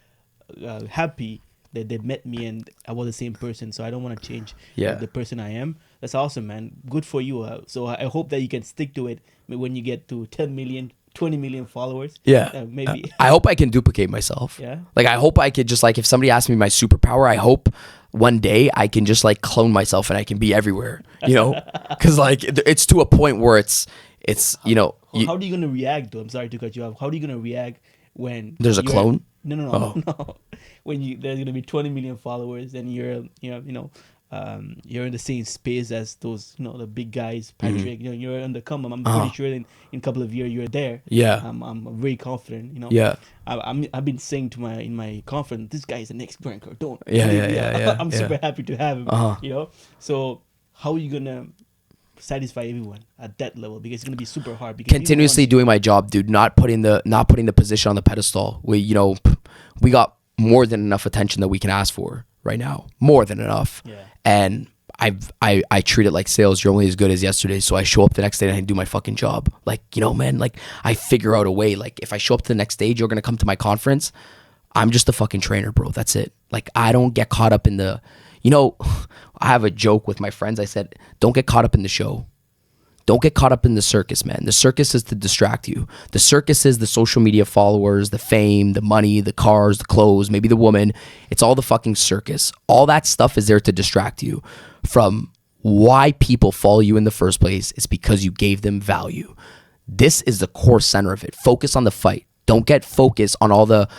[SPEAKER 2] happy that they met me and I was the same person. So I don't want to change the person I am. That's awesome, man. Good for you. So I hope that you can stick to it when you get to 10 million, 20 million followers.
[SPEAKER 1] Yeah.
[SPEAKER 2] Maybe.
[SPEAKER 1] I hope I can duplicate myself.
[SPEAKER 2] Yeah.
[SPEAKER 1] I hope I could just if somebody asks me my superpower, I hope one day I can just clone myself and I can be everywhere, because it's to a point where it's
[SPEAKER 2] how are you going to react though? I'm sorry to cut you off. How are you going to react when
[SPEAKER 1] there's a clone?
[SPEAKER 2] No. When there's gonna be 20 million followers and you're in the same space as those the big guys, Patrick.
[SPEAKER 1] Mm-hmm.
[SPEAKER 2] You're on the come up. I'm pretty sure in a couple of years you're there.
[SPEAKER 1] Yeah.
[SPEAKER 2] I'm very confident.
[SPEAKER 1] Yeah.
[SPEAKER 2] I've been saying in my conference, this guy is the next Grant Cardone.
[SPEAKER 1] Yeah.
[SPEAKER 2] I'm super happy to have him. So how are you gonna satisfy everyone at that level, because it's going to be super hard because
[SPEAKER 1] continuously doing my job, dude, not putting the position on the pedestal. We got more than enough attention that we can ask for right now, more than enough. And I treat it like sales. You're only as good as yesterday. So I show up the next day and I do my fucking job. Man, I figure out a way. If I show up to the next stage, you're going to come to my conference, I'm just a fucking trainer, bro. That's it. I don't get caught up in the I have a joke with my friends. I said, don't get caught up in the show. Don't get caught up in the circus, man. The circus is to distract you. The circus is the social media followers, the fame, the money, the cars, the clothes, maybe the woman. It's all the fucking circus. All that stuff is there to distract you from why people follow you in the first place. It's because you gave them value. This is the core center of it. Focus on the fight. Don't get focused on all the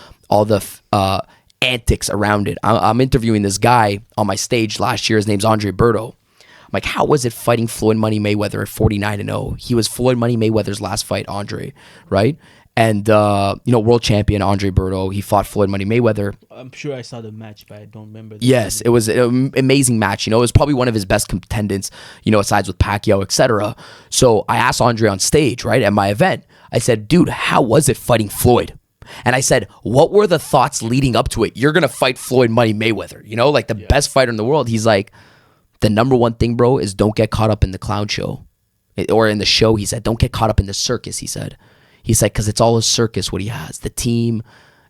[SPEAKER 1] antics around it. I'm interviewing this guy on my stage last year. His name's Andre Berto. I'm like, how was it fighting Floyd Money Mayweather at 49-0? He was Floyd Money Mayweather's last fight, Andre, right? And world champion Andre Berto, he fought Floyd Money Mayweather.
[SPEAKER 2] I'm sure I saw the match, but I don't remember.
[SPEAKER 1] Yes, it was an amazing match. It was probably one of his best contenders, asides with Pacquiao, etc. So I asked Andre on stage, right, at my event. I said, dude, how was it fighting Floyd? And I said, what were the thoughts leading up to it? You're going to fight Floyd Money Mayweather, the best fighter in the world. He's like, the number one thing, bro, is don't get caught up in the clown show. Or in the show, he said, don't get caught up in the circus, he said. He's like, because it's all a circus, what he has. The team,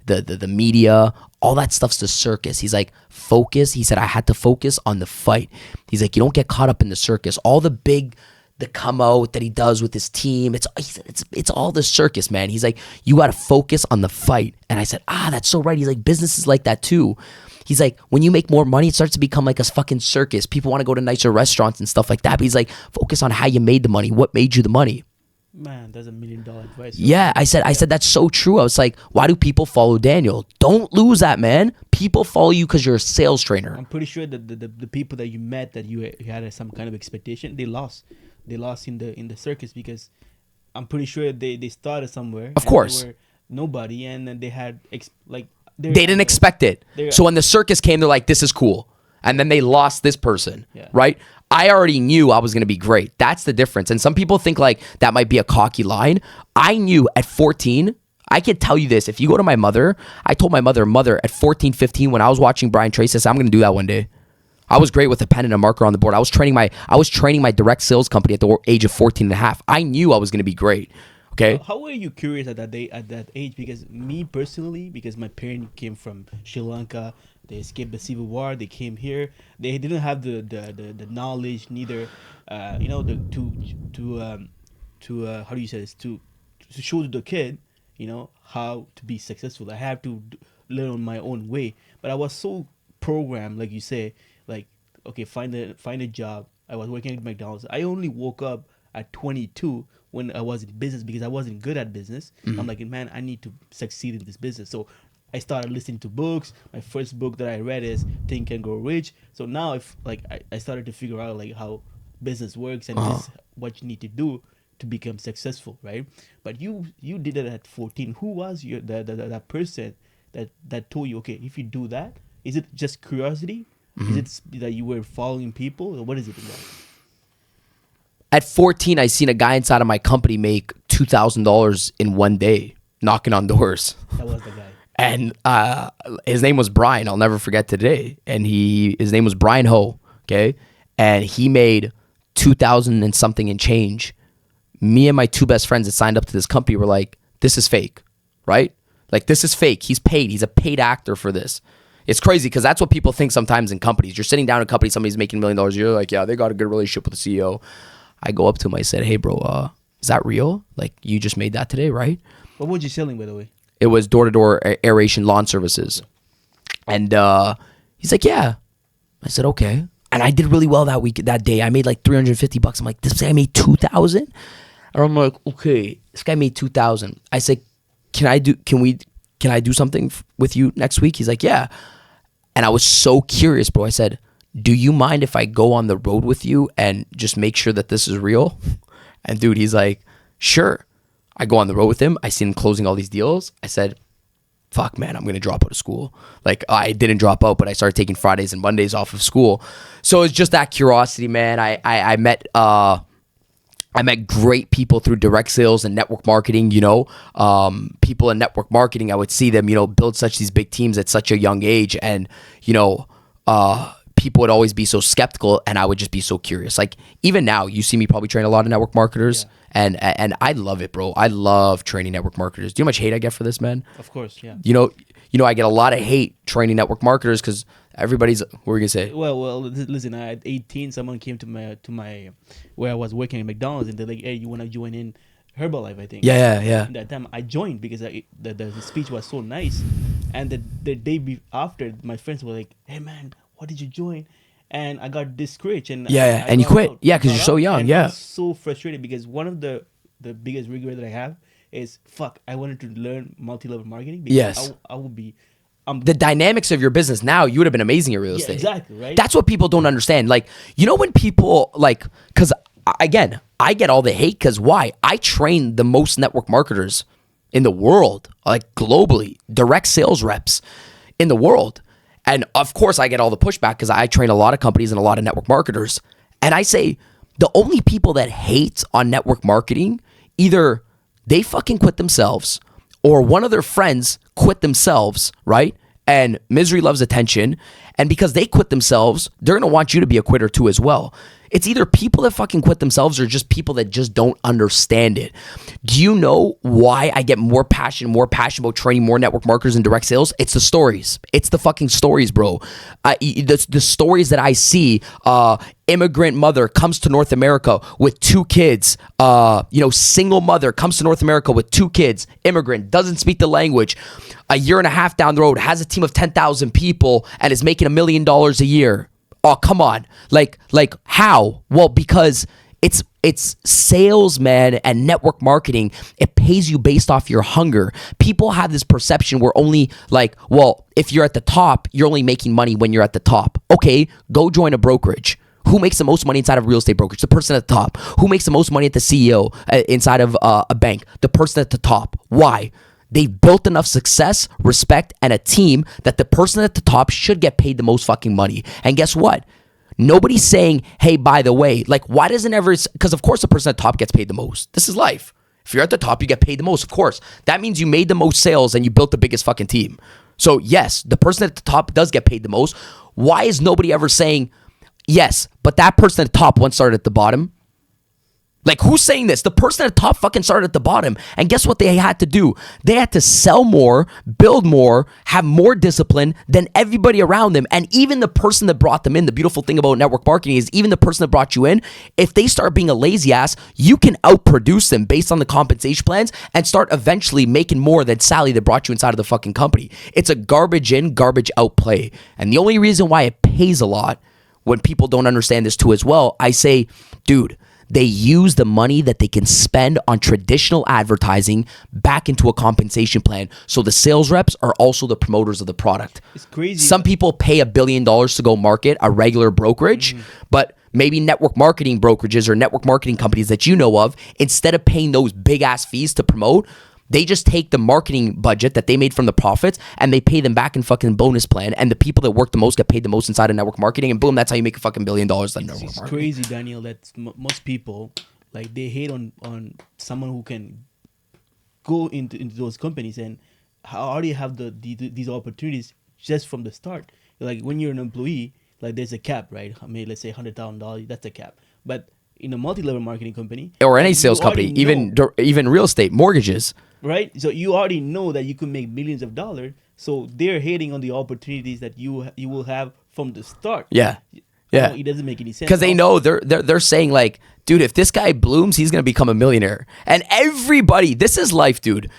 [SPEAKER 1] the media, all that stuff's the circus. He's like, focus. He said, I had to focus on the fight. He's like, you don't get caught up in the circus. All the come out that he does with his team, it's all the circus, man. He's like, you got to focus on the fight. And I said, that's so right. He's like, business is like that too. He's like, when you make more money, it starts to become like a fucking circus. People want to go to nicer restaurants and stuff like that. But he's like, focus on how you made the money. What made you the money?
[SPEAKER 2] Man, that's $1 million advice.
[SPEAKER 1] Yeah, I said that's so true. I was like, why do people follow Daniel? Don't lose that, man. People follow you because you're a sales trainer.
[SPEAKER 2] I'm pretty sure that the people that you met that you had some kind of expectation, they lost. They lost in the circus because I'm pretty sure they started somewhere.
[SPEAKER 1] Of course.
[SPEAKER 2] They were nobody, and then they had
[SPEAKER 1] They didn't expect it. So when the circus came, they're like, this is cool. And then they lost this person, right? I already knew I was going to be great. That's the difference. And some people think like that might be a cocky line. I knew at 14, I could tell you this. If you go to my mother, I told my mother at 14, 15, when I was watching Brian Tracy, I said, I'm going to do that one day. I was great with a pen and a marker on the board. I was training my direct sales company at the age of 14 and a half. I knew I was going to be great. Okay.
[SPEAKER 2] How were you curious at that age? Because me personally, because my parents came from Sri Lanka, they escaped the civil war. They came here. They didn't have the knowledge, neither, how do you say this, to show to the kid, how to be successful. I have to learn on my own way. But I was so programmed, like you say, like, okay, find a job. I was working at McDonald's. I only woke up at 22 when I was in business because I wasn't good at business. Mm-hmm. I'm like, man, I need to succeed in this business. So I started listening to books. My first book that I read is Think and Grow Rich. So now I started to figure out like how business works and this is what you need to do to become successful, right? But you did it at 14. Who was that person that told you, okay, if you do that, is it just curiosity? Mm-hmm. Is it that you were following people, or what is it about?
[SPEAKER 1] At 14, I seen a guy inside of my company make $2,000 in one day, knocking on doors.
[SPEAKER 2] That was the guy.
[SPEAKER 1] And his name was Brian. I'll never forget today. And his name was Brian Ho. Okay, and he made 2,000 and something and change. Me and my two best friends that signed up to this company were like, "This is fake, right? Like this is fake. He's paid. He's a paid actor for this." It's crazy because that's what people think sometimes in companies. You're sitting down in a company, somebody's making $1 million a year. Like, yeah, they got a good relationship with the CEO. I go up to him. I said, "Hey, bro, is that real? Like, you just made that today, right?"
[SPEAKER 2] What were you selling, by the way?
[SPEAKER 1] It was door-to-door aeration lawn services. And he's like, "Yeah." I said, "Okay." And I did really well that day. I made like $350. I'm like, "This guy made 2,000?" And I'm like, "Okay, this guy made 2,000." I said, Can I do something with you next week?" He's like, "Yeah." And I was so curious, bro. I said, "Do you mind if I go on the road with you and just make sure that this is real?" And dude, he's like, "Sure." I go on the road with him. I see him closing all these deals. I said, "Fuck, man, I'm going to drop out of school." Like, I didn't drop out, but I started taking Fridays and Mondays off of school. So it's just that curiosity, man. I met great people through direct sales and network marketing, people in network marketing. I would see them, build these big teams at such a young age. And, people would always be so skeptical and I would just be so curious. Like even now, you see me probably train a lot of network marketers and I love it, bro. I love training network marketers. Do you know how much hate I get for this, man?
[SPEAKER 2] Of course, yeah.
[SPEAKER 1] I get a lot of hate training network marketers because everybody's, what were you gonna say?
[SPEAKER 2] Well, listen. At 18, someone came to my where I was working at McDonald's, and they're like, "Hey, you want to join in Herbalife?" I think.
[SPEAKER 1] Yeah.
[SPEAKER 2] And that time I joined because the speech was so nice, and the day after, my friends were like, "Hey, man, why did you join?" And I got discouraged, and
[SPEAKER 1] and you quit, because you're so young,
[SPEAKER 2] I was so frustrated because one of the biggest regret that I have is I wanted to learn multi-level marketing. Because
[SPEAKER 1] yes.
[SPEAKER 2] I would be.
[SPEAKER 1] The dynamics of your business now, you would have been amazing at real estate.
[SPEAKER 2] Exactly, right?
[SPEAKER 1] That's what people don't understand. Like, when people because again, I get all the hate because why? I train the most network marketers in the world, like globally, direct sales reps in the world. And of course I get all the pushback because I train a lot of companies and a lot of network marketers. And I say the only people that hate on network marketing, either they fucking quit themselves or one of their friends quit themselves, right? And misery loves attention. And because they quit themselves, they're going to want you to be a quitter too as well. It's either people that fucking quit themselves or just people that just don't understand it. Do you know why I get more passionate about training more network marketers in direct sales? It's the stories. It's the fucking stories, bro. The stories that I see, immigrant mother comes to North America with 2 kids, single mother comes to North America with 2 kids, immigrant, doesn't speak the language, a year and a half down the road, has a team of 10,000 people and is making $1 million a year. Oh, come on. Like how? Well, because It's sales, man, and network marketing. It pays you based off your hunger. People have this perception where only like, well, if you're at the top, you're only making money when you're at the top. Okay, go join a brokerage. Who makes the most money inside of a real estate brokerage? The person at the top. Who makes the most money at the CEO inside of a bank? The person at the top. Why? They've built enough success, respect, and a team that the person at the top should get paid the most fucking money. And guess what? Nobody's saying, hey, by the way, like, why doesn't ever, because of course the person at the top gets paid the most. This is life. If you're at the top, you get paid the most, of course. That means you made the most sales and you built the biggest fucking team. So yes, the person at the top does get paid the most. Why is nobody ever saying, yes, but that person at the top once started at the bottom? Like, who's saying this? The person at the top fucking started at the bottom. And guess what they had to do? They had to sell more, build more, have more discipline than everybody around them. And even the person that brought them in, the beautiful thing about network marketing is even the person that brought you in, if they start being a lazy ass, you can outproduce them based on the compensation plans and start eventually making more than Sally that brought you inside of the fucking company. It's a garbage in, garbage out play. And the only reason why it pays a lot, when people don't understand this too as well, I say, dude, they use the money that they can spend on traditional advertising back into a compensation plan. So the sales reps are also the promoters of the product.
[SPEAKER 2] It's crazy.
[SPEAKER 1] Some people pay $1 billion to go market a regular brokerage, but maybe network marketing brokerages or network marketing companies that you know of, instead of paying those big ass fees to promote, they just take the marketing budget that they made from the profits and they pay them back in fucking bonus plan. And the people that work the most get paid the most inside of network marketing. And boom, that's how you make a fucking $1 billion on network marketing.
[SPEAKER 2] It's crazy, Daniel, that most people, like, they hate on someone who can go into those companies and already have these opportunities just from the start. Like, when you're an employee, like, there's a cap, right? I mean, let's say $100,000, that's a cap. But in a multi-level marketing company, or any sales company,
[SPEAKER 1] even real estate, mortgages,
[SPEAKER 2] right? So you already know that you could make millions of dollars. So they're hating on the opportunities that you will have from the start.
[SPEAKER 1] Yeah.
[SPEAKER 2] Yeah, it doesn't make any sense
[SPEAKER 1] because they know they're saying like, dude, if this guy blooms, he's gonna become a millionaire. And everybody, this is life, dude.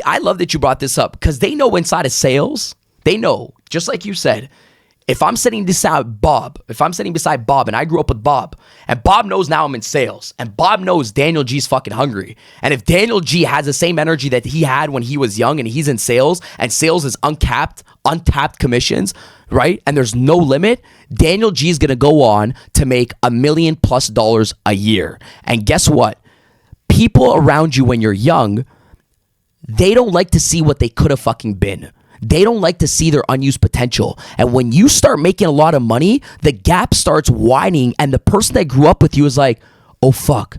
[SPEAKER 1] I love that you brought this up because they know inside of sales, they know, just like you said. If I'm sitting beside Bob and I grew up with Bob, and Bob knows now I'm in sales, and Bob knows Daniel G's fucking hungry, and if Daniel G has the same energy that he had when he was young and he's in sales, and sales is untapped commissions, right? And there's no limit, Daniel G is gonna go on to make $1 million+ a year. And guess what? People around you when you're young, they don't like to see what they could have fucking been. They don't like to see their unused potential. And when you start making a lot of money, the gap starts widening, and the person that grew up with you is like, oh fuck,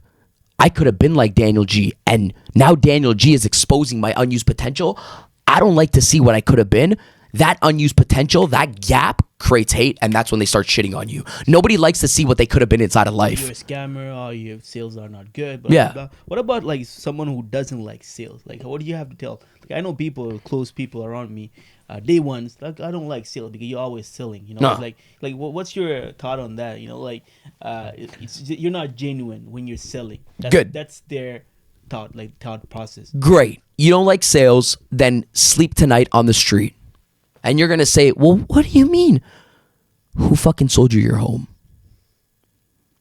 [SPEAKER 1] I could have been like Daniel G. And now Daniel G is exposing my unused potential. I don't like to see what I could have been. That unused potential, that gap creates hate, and that's when they start shitting on you. Nobody likes to see what they could have been inside of life.
[SPEAKER 2] You're a scammer, or your sales are not good. Blah, blah, blah. What about like someone who doesn't like sales? Like, what do you have to tell? Like, I know close people around me, day ones, like, I don't like sales because you're always selling. You know, like what's your thought on that? You know, like, you're not genuine when you're selling.
[SPEAKER 1] Good.
[SPEAKER 2] That's their thought process.
[SPEAKER 1] Great. You don't like sales, then sleep tonight on the street. And you're going to say, well, what do you mean? Who fucking sold you your home?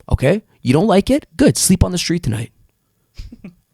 [SPEAKER 1] Okay? You don't like it? Good. Sleep on the street tonight.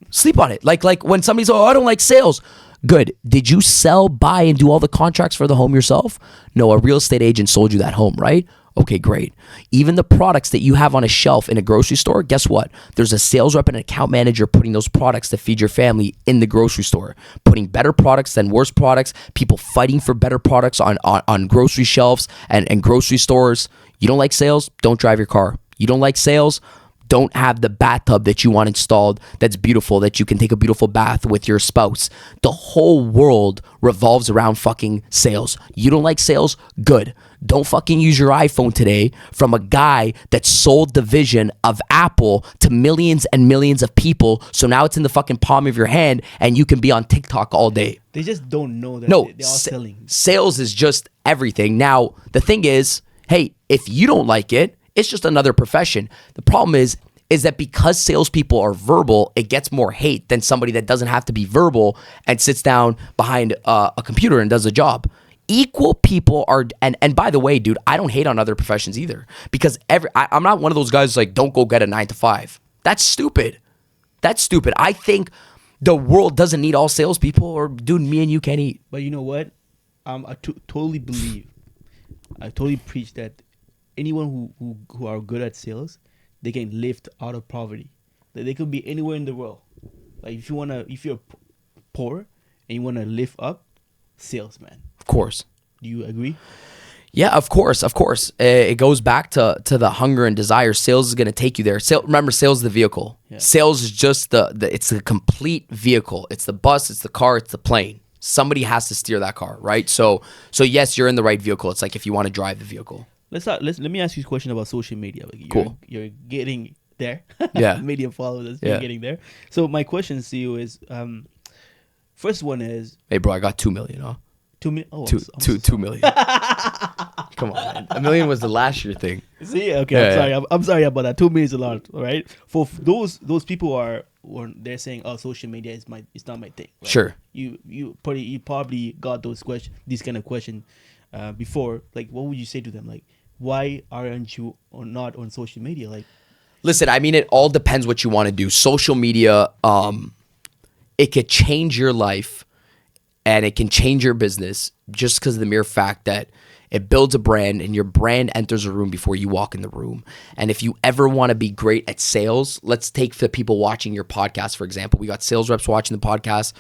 [SPEAKER 1] Sleep on it. Like when somebody's, oh, I don't like sales. Good. Did you sell, buy, and do all the contracts for the home yourself? No, a real estate agent sold you that home, right? Okay, great. Even the products that you have on a shelf in a grocery store, guess what? There's a sales rep and an account manager putting those products to feed your family in the grocery store, putting better products than worse products, people fighting for better products on grocery shelves and grocery stores. You don't like sales? Don't drive your car. You don't like sales? Don't have the bathtub that you want installed that's beautiful, that you can take a beautiful bath with your spouse. The whole world revolves around fucking sales. You don't like sales? Good. Don't fucking use your iPhone today from a guy that sold the vision of Apple to millions and millions of people. So now it's in the fucking palm of your hand and you can be on TikTok all day.
[SPEAKER 2] They just don't know that
[SPEAKER 1] they're
[SPEAKER 2] all selling.
[SPEAKER 1] Sales is just everything. Now, the thing is, hey, if you don't like it, it's just another profession. The problem is that because salespeople are verbal, it gets more hate than somebody that doesn't have to be verbal and sits down behind a computer and does a job. Equal people are, and by the way, dude, I don't hate on other professions either, because I'm not one of those guys like, don't go get a 9 to 5. That's stupid. That's stupid. I think the world doesn't need all salespeople, or dude, me and you can't eat.
[SPEAKER 2] But you know what? Totally believe. I totally preach that anyone who are good at sales, they can lift out of poverty. Like, they could be anywhere in the world. Like if you're poor and you wanna lift up, sales, man.
[SPEAKER 1] Of course.
[SPEAKER 2] Do you agree?
[SPEAKER 1] Yeah, of course. It goes back to the hunger and desire. Sales is going to take you there. Remember, sales is the vehicle.
[SPEAKER 2] Yeah.
[SPEAKER 1] Sales is just it's the complete vehicle. It's the bus, it's the car, it's the plane. Somebody has to steer that car, right? So yes, you're in the right vehicle. It's like if you want to drive the vehicle.
[SPEAKER 2] Let me ask you a question about social media. Like
[SPEAKER 1] Cool.
[SPEAKER 2] You're getting there.
[SPEAKER 1] Yeah.
[SPEAKER 2] Media followers,
[SPEAKER 1] Yeah.
[SPEAKER 2] you're getting there. So my question to you is, first one is,
[SPEAKER 1] Hey, bro, I got 2 million, huh?
[SPEAKER 2] 2 million. Oh,
[SPEAKER 1] 2 million. Come on, man. $1 million was the last year thing.
[SPEAKER 2] See, okay,
[SPEAKER 1] Yeah,
[SPEAKER 2] I'm sorry.
[SPEAKER 1] yeah.
[SPEAKER 2] I'm sorry about that. 2 million is a lot, all right? For those people they're saying, oh, social media is it's not my thing. Right?
[SPEAKER 1] Sure.
[SPEAKER 2] You probably got these kind of question before. Like, what would you say to them? Like, why aren't you not on social media? Like,
[SPEAKER 1] Listen, I mean, it all depends what you want to do. Social media, it could change your life and it can change your business just because of the mere fact that it builds a brand and your brand enters a room before you walk in the room. And if you ever want to be great at sales, let's take the people watching your podcast, for example. We got sales reps watching the podcast.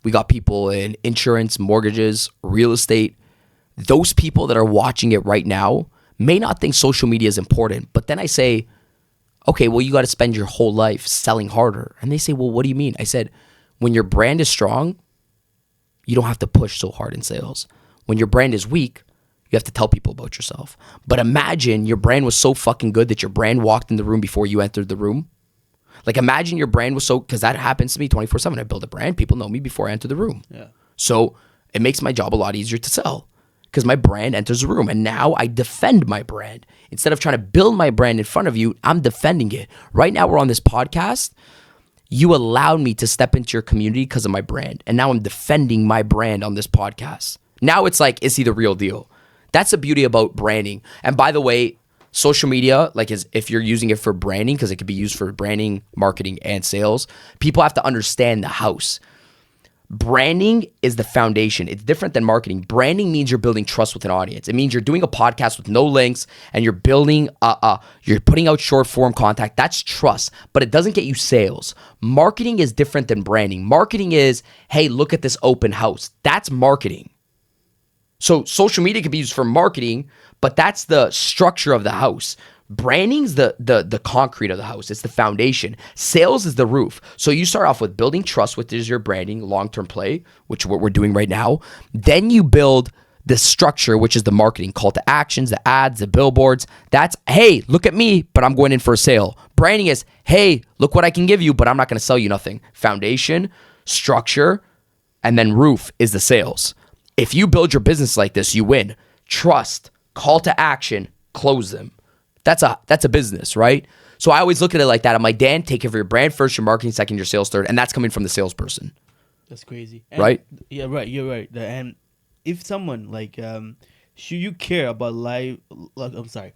[SPEAKER 1] We got people in insurance, mortgages, real estate. Those people that are watching it right now may not think social media is important. But then I say, okay, well, you got to spend your whole life selling harder. And they say, well, what do you mean? I said, when your brand is strong, you don't have to push so hard in sales. When your brand is weak, you have to tell people about yourself. But imagine your brand was so fucking good that your brand walked in the room before you entered the room. Like, imagine your brand was so, because that happens to me 24/7. I build a brand. People know me before I enter the room.
[SPEAKER 2] yeah.
[SPEAKER 1] So it makes my job a lot easier to sell because my brand enters the room. And now I defend my brand. Instead of trying to build my brand in front of you, I'm defending it. Right now we're on this podcast. You allowed me to step into your community because of my brand. And now I'm defending my brand on this podcast. Now it's like, is he the real deal? That's the beauty about branding. And by the way, social media, like, is if you're using it for branding, because it could be used for branding, marketing, and sales, people have to understand the house. Branding is the foundation. It's different than marketing. Branding means you're building trust with an audience. It means you're doing a podcast with no links and you're building, you're putting out short form contact. That's trust, but it doesn't get you sales. Marketing is different than branding. Marketing is, hey, look at this open house. That's marketing. So social media can be used for marketing, but that's the structure of the house. Branding's the concrete of the house. It's the foundation. Sales is the roof. So you start off with building trust, which is your branding, long-term play, which is what we're doing right now. Then you build the structure, which is the marketing, call to actions, the ads, the billboards. That's, hey, look at me, but I'm going in for a sale. Branding is, hey, look what I can give you, but I'm not going to sell you nothing. Foundation, structure, and then roof is the sales. If you build your business like this, you win. Trust, call to action, close them. That's a business, right? So I always look at it like that. I'm like, Dan, take care of your brand first, your marketing second, your sales third. And that's coming from the salesperson.
[SPEAKER 2] That's crazy.
[SPEAKER 1] Right?
[SPEAKER 2] Yeah, right. You're right. And if someone, like, should you care about live, like, I'm sorry,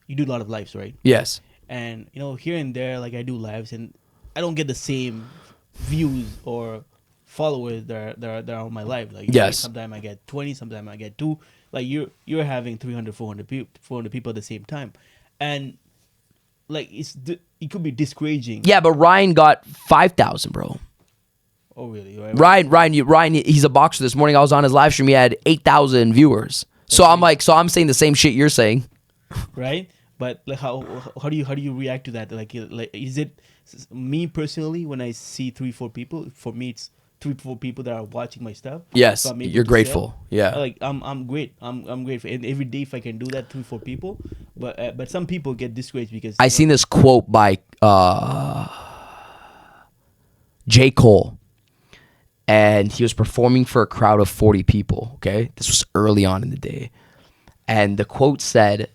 [SPEAKER 2] you do a lot of lives, right?
[SPEAKER 1] Yes.
[SPEAKER 2] And, here and there, like, I do lives and I don't get the same views or followers that are on my live. Like,
[SPEAKER 1] yes.
[SPEAKER 2] Sometimes I get 20, sometimes I get 2. Like, you're having 300, 400 people at the same time. And like, it could be discouraging.
[SPEAKER 1] Yeah, but Ryan got 5,000, bro.
[SPEAKER 2] Oh, really?
[SPEAKER 1] Ryan, he's a boxer. This morning I was on his live stream. He had 8,000 viewers. So I'm saying the same shit you're saying.
[SPEAKER 2] Right? But like, how do you react to that? Like, is it me personally, when I see 3-4 people, for me it's 3-4 people that are watching my stuff.
[SPEAKER 1] Yes,
[SPEAKER 2] so
[SPEAKER 1] you're grateful. Yeah,
[SPEAKER 2] like I'm great. I'm grateful, and every day if I can do that, 3-4 people. But some people get discouraged because
[SPEAKER 1] I seen this quote by J. Cole, and he was performing for a crowd of 40 people. Okay, this was early on in the day, and the quote said,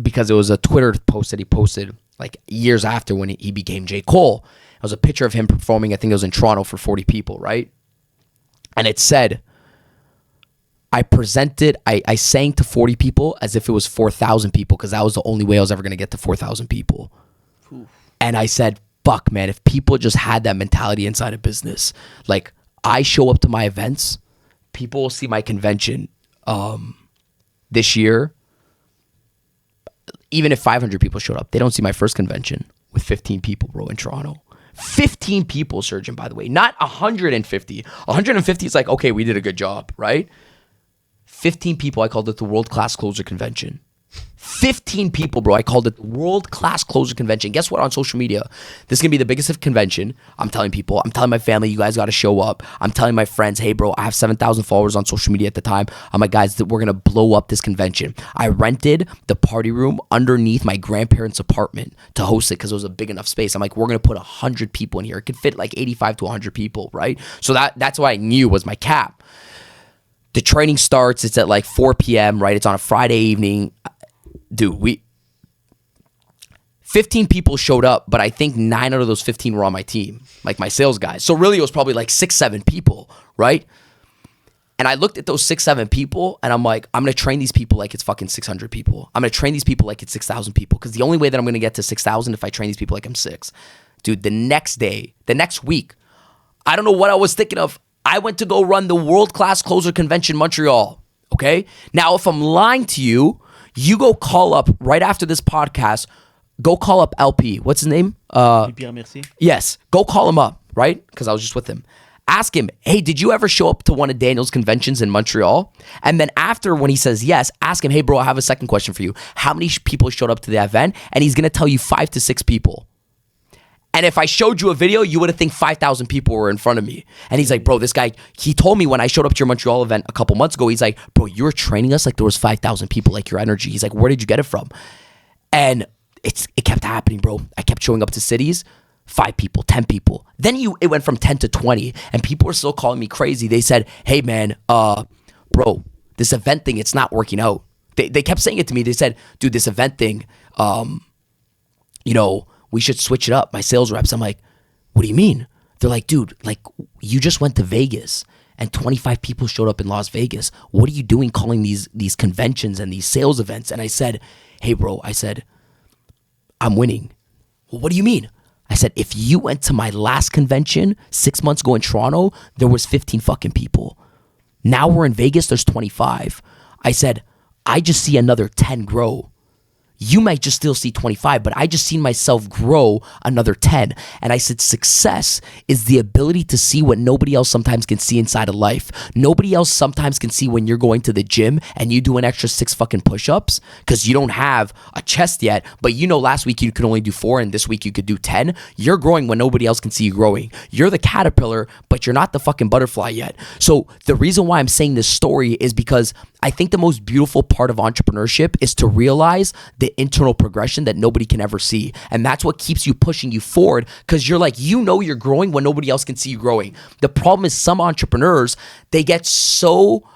[SPEAKER 1] because it was a Twitter post that he posted like years after when he became J. Cole. It was a picture of him performing, I think it was in Toronto, for 40 people, right? And it said, I sang to 40 people as if it was 4,000 people, because that was the only way I was ever going to get to 4,000 people.
[SPEAKER 2] Oof.
[SPEAKER 1] And I said, fuck, man, if people just had that mentality inside of business, like I show up to my events, people will see my convention this year. Even if 500 people showed up, they don't see my first convention with 15 people, bro, in Toronto. 15 people, Surgeon, by the way, not 150. 150 is like, okay, we did a good job, right? 15 people, I called it the World Class Closer Convention. 15 people, bro. I called it the World Class Closer Convention. Guess what? On social media, this is going to be the biggest convention. I'm telling people, I'm telling my family, you guys got to show up. I'm telling my friends, hey, bro, I have 7,000 followers on social media at the time. I'm like, guys, we're going to blow up this convention. I rented the party room underneath my grandparents' apartment to host it because it was a big enough space. I'm like, we're going to put 100 people in here. It could fit like 85 to 100 people, right? So that's what I knew was my cap. The training starts. It's at like 4 p.m., right? It's on a Friday evening. Dude, 15 people showed up, but I think 9 out of those 15 were on my team, like my sales guys. So really it was probably like 6-7 people, right? And I looked at those 6-7 people and I'm like, I'm going to train these people like it's fucking 600 people. I'm going to train these people like it's 6,000 people because the only way that I'm going to get to 6,000 if I train these people like I'm 6. Dude, the next week, I don't know what I was thinking of. I went to go run the World Class Closer Convention Montreal, okay? Now, if I'm lying to you, you go call up right after this podcast. Go call up LP. What's his name?
[SPEAKER 2] Pierre Mercier.
[SPEAKER 1] Yes. Go call him up, right? Because I was just with him. Ask him, hey, did you ever show up to one of Daniel's conventions in Montreal? And then after, when he says yes, ask him, hey, bro, I have a second question for you. How many people showed up to the event? And he's going to tell you 5 to 6 people. And if I showed you a video, you would have think 5,000 people were in front of me. And he's like, bro, this guy, he told me when I showed up to your Montreal event a couple months ago, he's like, bro, you were training us like there was 5,000 people, like your energy. He's like, where did you get it from? And it kept happening, bro. I kept showing up to cities, 5 people, 10 people. Then it went from 10 to 20 and people were still calling me crazy. They said, hey man, bro, this event thing, it's not working out. They kept saying it to me. They said, dude, this event thing, we should switch it up. My sales reps, I'm like, what do you mean? They're like, dude, like you just went to Vegas and 25 people showed up in Las Vegas. What are you doing calling these conventions and these sales events? And I said, hey bro, I said, I'm winning. Well, what do you mean? I said, if you went to my last convention 6 months ago in Toronto, there was 15 fucking people. Now we're in Vegas, there's 25. I said, I just see another 10 grow. You might just still see 25, but I just seen myself grow another 10. And I said, success is the ability to see what nobody else sometimes can see inside of life. Nobody else sometimes can see when you're going to the gym and you do an extra 6 fucking push-ups because you don't have a chest yet, but you know last week you could only do 4 and this week you could do 10. You're growing when nobody else can see you growing. You're the caterpillar, but you're not the fucking butterfly yet. So the reason why I'm saying this story is because I think the most beautiful part of entrepreneurship is to realize the internal progression that nobody can ever see. And that's what keeps you pushing you forward because you're like, you're growing when nobody else can see you growing. The problem is some entrepreneurs, they get so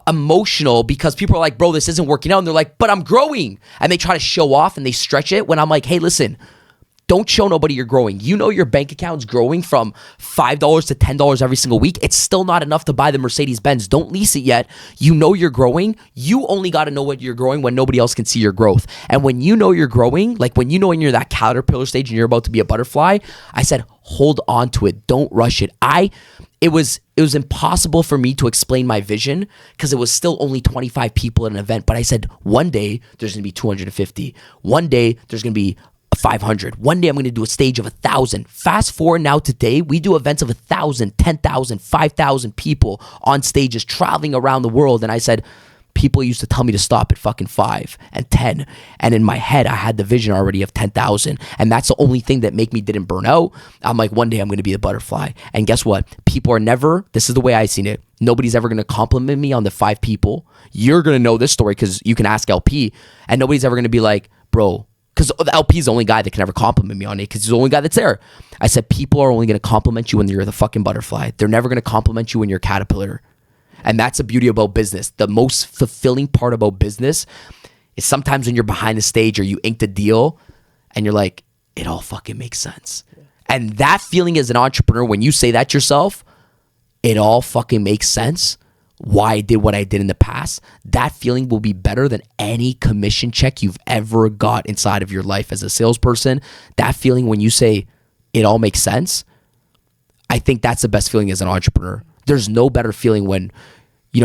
[SPEAKER 1] emotional because people are like, bro, this isn't working out. And they're like, but I'm growing. And they try to show off and they stretch it when I'm like, hey, listen, don't show nobody you're growing. You know your bank account's growing from $5 to $10 every single week. It's still not enough to buy the Mercedes-Benz. Don't lease it yet. You know you're growing. You only got to know what you're growing when nobody else can see your growth. And when you know you're growing, like when you know when you're that caterpillar stage and you're about to be a butterfly, I said, hold on to it. Don't rush it. It was impossible for me to explain my vision because it was still only 25 people at an event. But I said, one day there's going to be 250. One day there's going to be 500. One day I'm going to do a stage of 1,000. Fast forward now today, we do events of 1,000, 10,000, 5,000 people on stages traveling around the world. And I said, people used to tell me to stop at fucking 5 and 10. And in my head, I had the vision already of 10,000. And that's the only thing that didn't burn out. I'm like, one day I'm going to be a butterfly. And guess what? People are never, this is the way I seen it. Nobody's ever going to compliment me on the 5 people. You're going to know this story because you can ask LP. And nobody's ever going to be like, bro, because the LP is the only guy that can ever compliment me on it because he's the only guy that's there. I said, people are only going to compliment you when you're the fucking butterfly. They're never going to compliment you when you're a caterpillar. And that's the beauty about business. The most fulfilling part about business is sometimes when you're behind the stage or you inked a deal and you're like, it all fucking makes sense. And that feeling as an entrepreneur, when you say that yourself, it all fucking makes sense. why I did what I did in the past, that feeling will be better than any commission check you've ever got inside of your life as a salesperson. That feeling when you say it all makes sense, I think that's the best feeling as an entrepreneur. There's no better feeling when,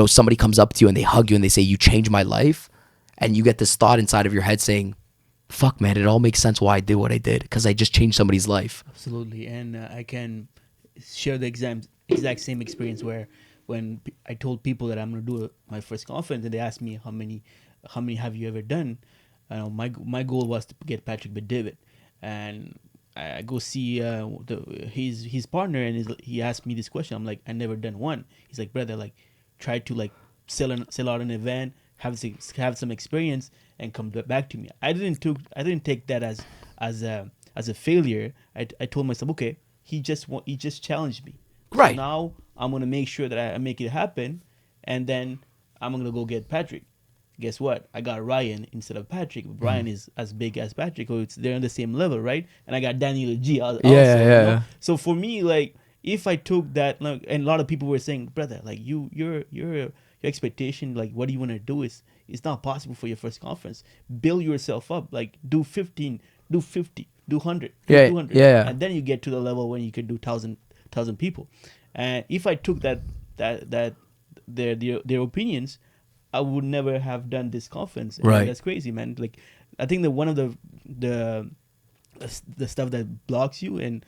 [SPEAKER 1] somebody comes up to you and they hug you and they say, you changed my life. And you get this thought inside of your head saying, fuck, man, it all makes sense why I did what I did because I just changed somebody's life.
[SPEAKER 2] Absolutely. And I can share the exact same experience where when I told people that I'm going to do my first conference and they asked me how many have you ever done, my goal was to get Patrick Bet-David. And I go see his partner and he asked me this question. I'm like, I never done one. He's like, brother, like try to like sell out an event, have some experience and come back to me. I didn't take that as a failure. I told myself, okay, he just challenged me.
[SPEAKER 1] Right.
[SPEAKER 2] So now I'm gonna make sure that I make it happen, and then I'm gonna go get Patrick. Guess what? I got Ryan instead of Patrick. Brian is as big as Patrick, so they're on the same level, right? And I got Daniel G. Also,
[SPEAKER 1] Yeah.
[SPEAKER 2] So for me, like if I took that, like, and a lot of people were saying, brother, like your expectation, like what do you want to do is it's not possible for your first conference. Build yourself up, like do 15, do 50, do 100, do 200,
[SPEAKER 1] yeah.
[SPEAKER 2] and then you get to the level when you can do 1,000 people. And if I took their opinions, I would never have done this conference. And
[SPEAKER 1] right.
[SPEAKER 2] That's crazy, man. Like I think that one of the stuff that blocks you and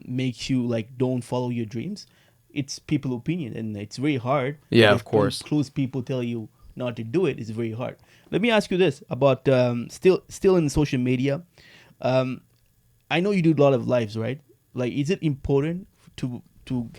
[SPEAKER 2] makes you like don't follow your dreams, it's people opinion, and it's very hard.
[SPEAKER 1] Yeah, of course.
[SPEAKER 2] Close people tell you not to do it. It's very hard. Let me ask you this about still in social media. I know you do a lot of lives, right? Like, is it important to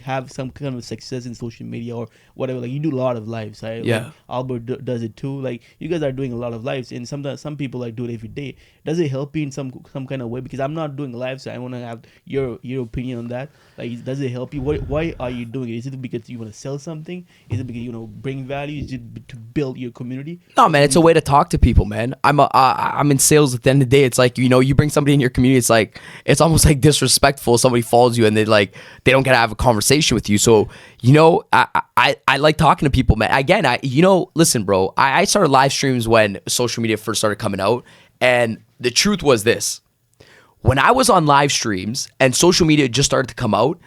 [SPEAKER 2] have some kind of success in social media or whatever? Like, you do a lot of lives, right?
[SPEAKER 1] Yeah.
[SPEAKER 2] Like Albert does it too. Like, you guys are doing a lot of lives, and sometimes some people like do it every day. Does it help you in some kind of way? Because I'm not doing lives, so I want to have your opinion on that. Like, does it help you? Why are you doing it? Is it because you want to sell something? Is it because you bring value? Is it to build your community?
[SPEAKER 1] No, man, it's a way to talk to people, man. I'm in sales. At the end of the day, it's like, you bring somebody in your community. It's like, it's almost like disrespectful. Somebody follows you and they don't get to have a conversation with you. So, I like talking to people, man. Again, listen, bro, I started live streams when social media first started coming out. And the truth was this: when I was on live streams and social media just started to come out,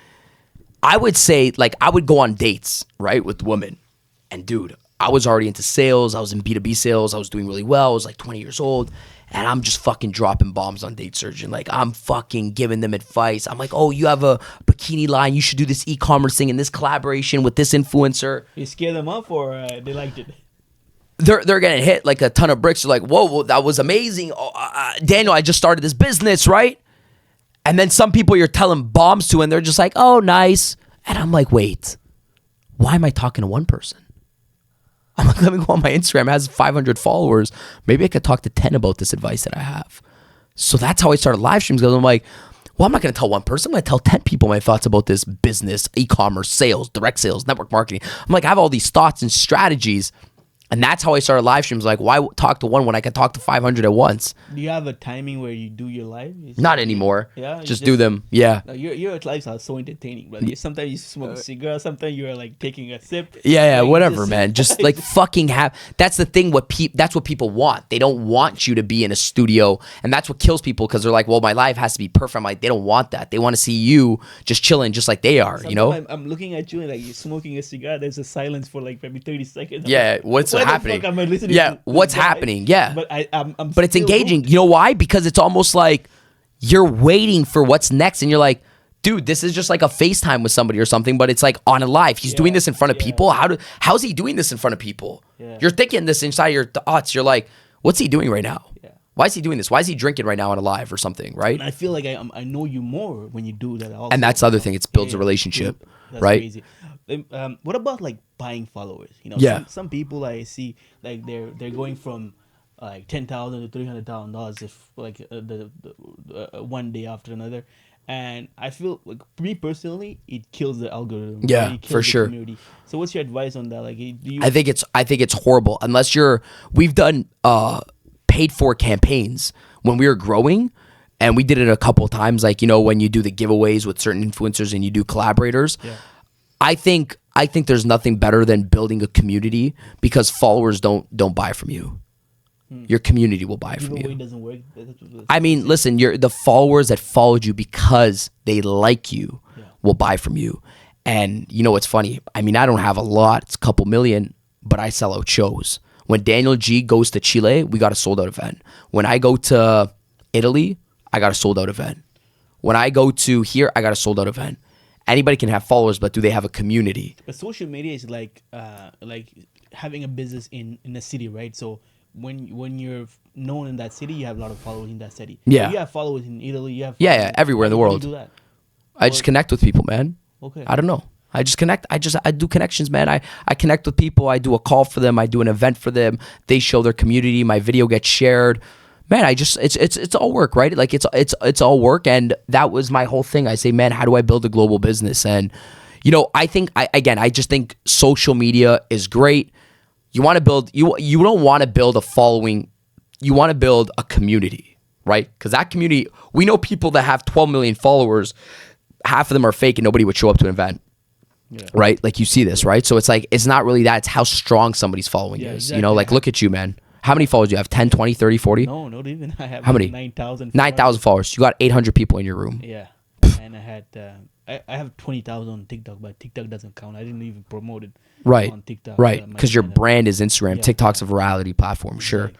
[SPEAKER 1] I would say, like, I would go on dates, right, with women. And dude, I was already into sales. I was in B2B sales. I was doing really well. I was like 20 years old. And I'm just fucking dropping bombs on Date Surgeon. Like, I'm fucking giving them advice. I'm like, oh, you have a bikini line. You should do this e-commerce thing and this collaboration with this influencer.
[SPEAKER 2] You scare them up, or they liked it?
[SPEAKER 1] They're getting hit like a ton of bricks. They're like, whoa, that was amazing. Oh, Daniel, I just started this business, right? And then some people you're telling bombs to, and they're just like, oh, nice. And I'm like, wait, why am I talking to one person? I'm like, let me go on my Instagram. It has 500 followers. Maybe I could talk to 10 about this advice that I have. So that's how I started live streams, because I'm like, well, I'm not going to tell one person. I'm going to tell 10 people my thoughts about this business, e-commerce, sales, direct sales, network marketing. I'm like, I have all these thoughts and strategies. And that's how I started live streams. Like, why talk to one when I can talk to 500 at once?
[SPEAKER 2] Do you have a timing where you do your live?
[SPEAKER 1] Not anymore.
[SPEAKER 2] Yeah,
[SPEAKER 1] just do them. Yeah.
[SPEAKER 2] No, your lives are so entertaining, but sometimes you smoke a cigar, sometimes you're like taking a sip.
[SPEAKER 1] Yeah,
[SPEAKER 2] like,
[SPEAKER 1] whatever, man. Just like fucking have. That's the thing. That's what people want. They don't want you to be in a studio, and that's what kills people, because they're like, well, my life has to be perfect. I'm like, they don't want that. They want to see you just chilling, just like they are.
[SPEAKER 2] Sometimes I'm looking at you and like you're smoking a cigar. There's a silence for like maybe 30 seconds.
[SPEAKER 1] Yeah, what's happening?
[SPEAKER 2] Yeah,
[SPEAKER 1] what's happening? Yeah,
[SPEAKER 2] but I'm
[SPEAKER 1] but it's engaging. You know why? Because it's almost like you're waiting for what's next, and you're like, dude, this is just like a FaceTime with somebody or something, but it's like on a live. He's doing this in front of people. How's he doing this in front of people?
[SPEAKER 2] Yeah.
[SPEAKER 1] You're thinking this inside your thoughts. You're like, what's he doing right now?
[SPEAKER 2] Yeah.
[SPEAKER 1] Why is he doing this? Why is he drinking right now on a live or something? Right?
[SPEAKER 2] And I feel like I know you more when you do that. Also.
[SPEAKER 1] And that's the other thing. It builds a relationship,
[SPEAKER 2] that's
[SPEAKER 1] right?
[SPEAKER 2] Crazy. What about like buying followers? Some people I see like they're going from like $10,000 to $300,000 if like one day after another, and I feel like, me personally, it kills the algorithm.
[SPEAKER 1] Yeah, for sure.
[SPEAKER 2] Community. So what's your advice on that? Like,
[SPEAKER 1] I think it's horrible unless we've done paid for campaigns when we were growing. And we did it a couple of times, like, when you do the giveaways with certain influencers and you do collaborators.
[SPEAKER 2] Yeah.
[SPEAKER 1] I think I think there's nothing better than building a community, because followers don't buy from you. Your community will buy from
[SPEAKER 2] Giveaway
[SPEAKER 1] you.
[SPEAKER 2] doesn't work.
[SPEAKER 1] I mean, listen, the followers that followed you because they like you will buy from you. And you know what's funny? I mean, I don't have a lot. It's a couple million, but I sell out shows. When Daniel G goes to Chile, we got a sold out event. When I go to Italy, I got a sold out event. When I go to here, I got a sold out event. Anybody can have followers, but do they have a community?
[SPEAKER 2] But social media is like having a business in a city, right? So when you're known in that city, you have a lot of followers in that city.
[SPEAKER 1] Yeah.
[SPEAKER 2] You have followers in Italy. You have
[SPEAKER 1] Everywhere in the
[SPEAKER 2] How do
[SPEAKER 1] world.
[SPEAKER 2] you do that?
[SPEAKER 1] I just connect with people, man.
[SPEAKER 2] Okay.
[SPEAKER 1] I don't know. I just connect. I do connections, man. I connect with people. I do a call for them. I do an event for them. They show their community. My video gets shared. Man, it's all work, right? Like it's all work. And that was my whole thing. I say, man, how do I build a global business? And I think I just think social media is great. You want to build you don't want to build a following. You want to build a community, right? Because that community, we know people that have 12 million followers. Half of them are fake and nobody would show up to an event. Yeah. Right? Like you see this, right? So it's like, it's not really that. It's how strong somebody's following is.
[SPEAKER 2] Exactly.
[SPEAKER 1] Like look at you, man. How many followers do you have? 10, 20, 30, 40?
[SPEAKER 2] No, not even. I have
[SPEAKER 1] how many?
[SPEAKER 2] 9,000.
[SPEAKER 1] 9,000 followers. You got 800 people in your room.
[SPEAKER 2] Yeah. And I had, I have 20,000 on TikTok, but TikTok doesn't count. I didn't even promote it on TikTok.
[SPEAKER 1] Right. Because your brand is Instagram. Yeah. TikTok's a virality platform. Sure.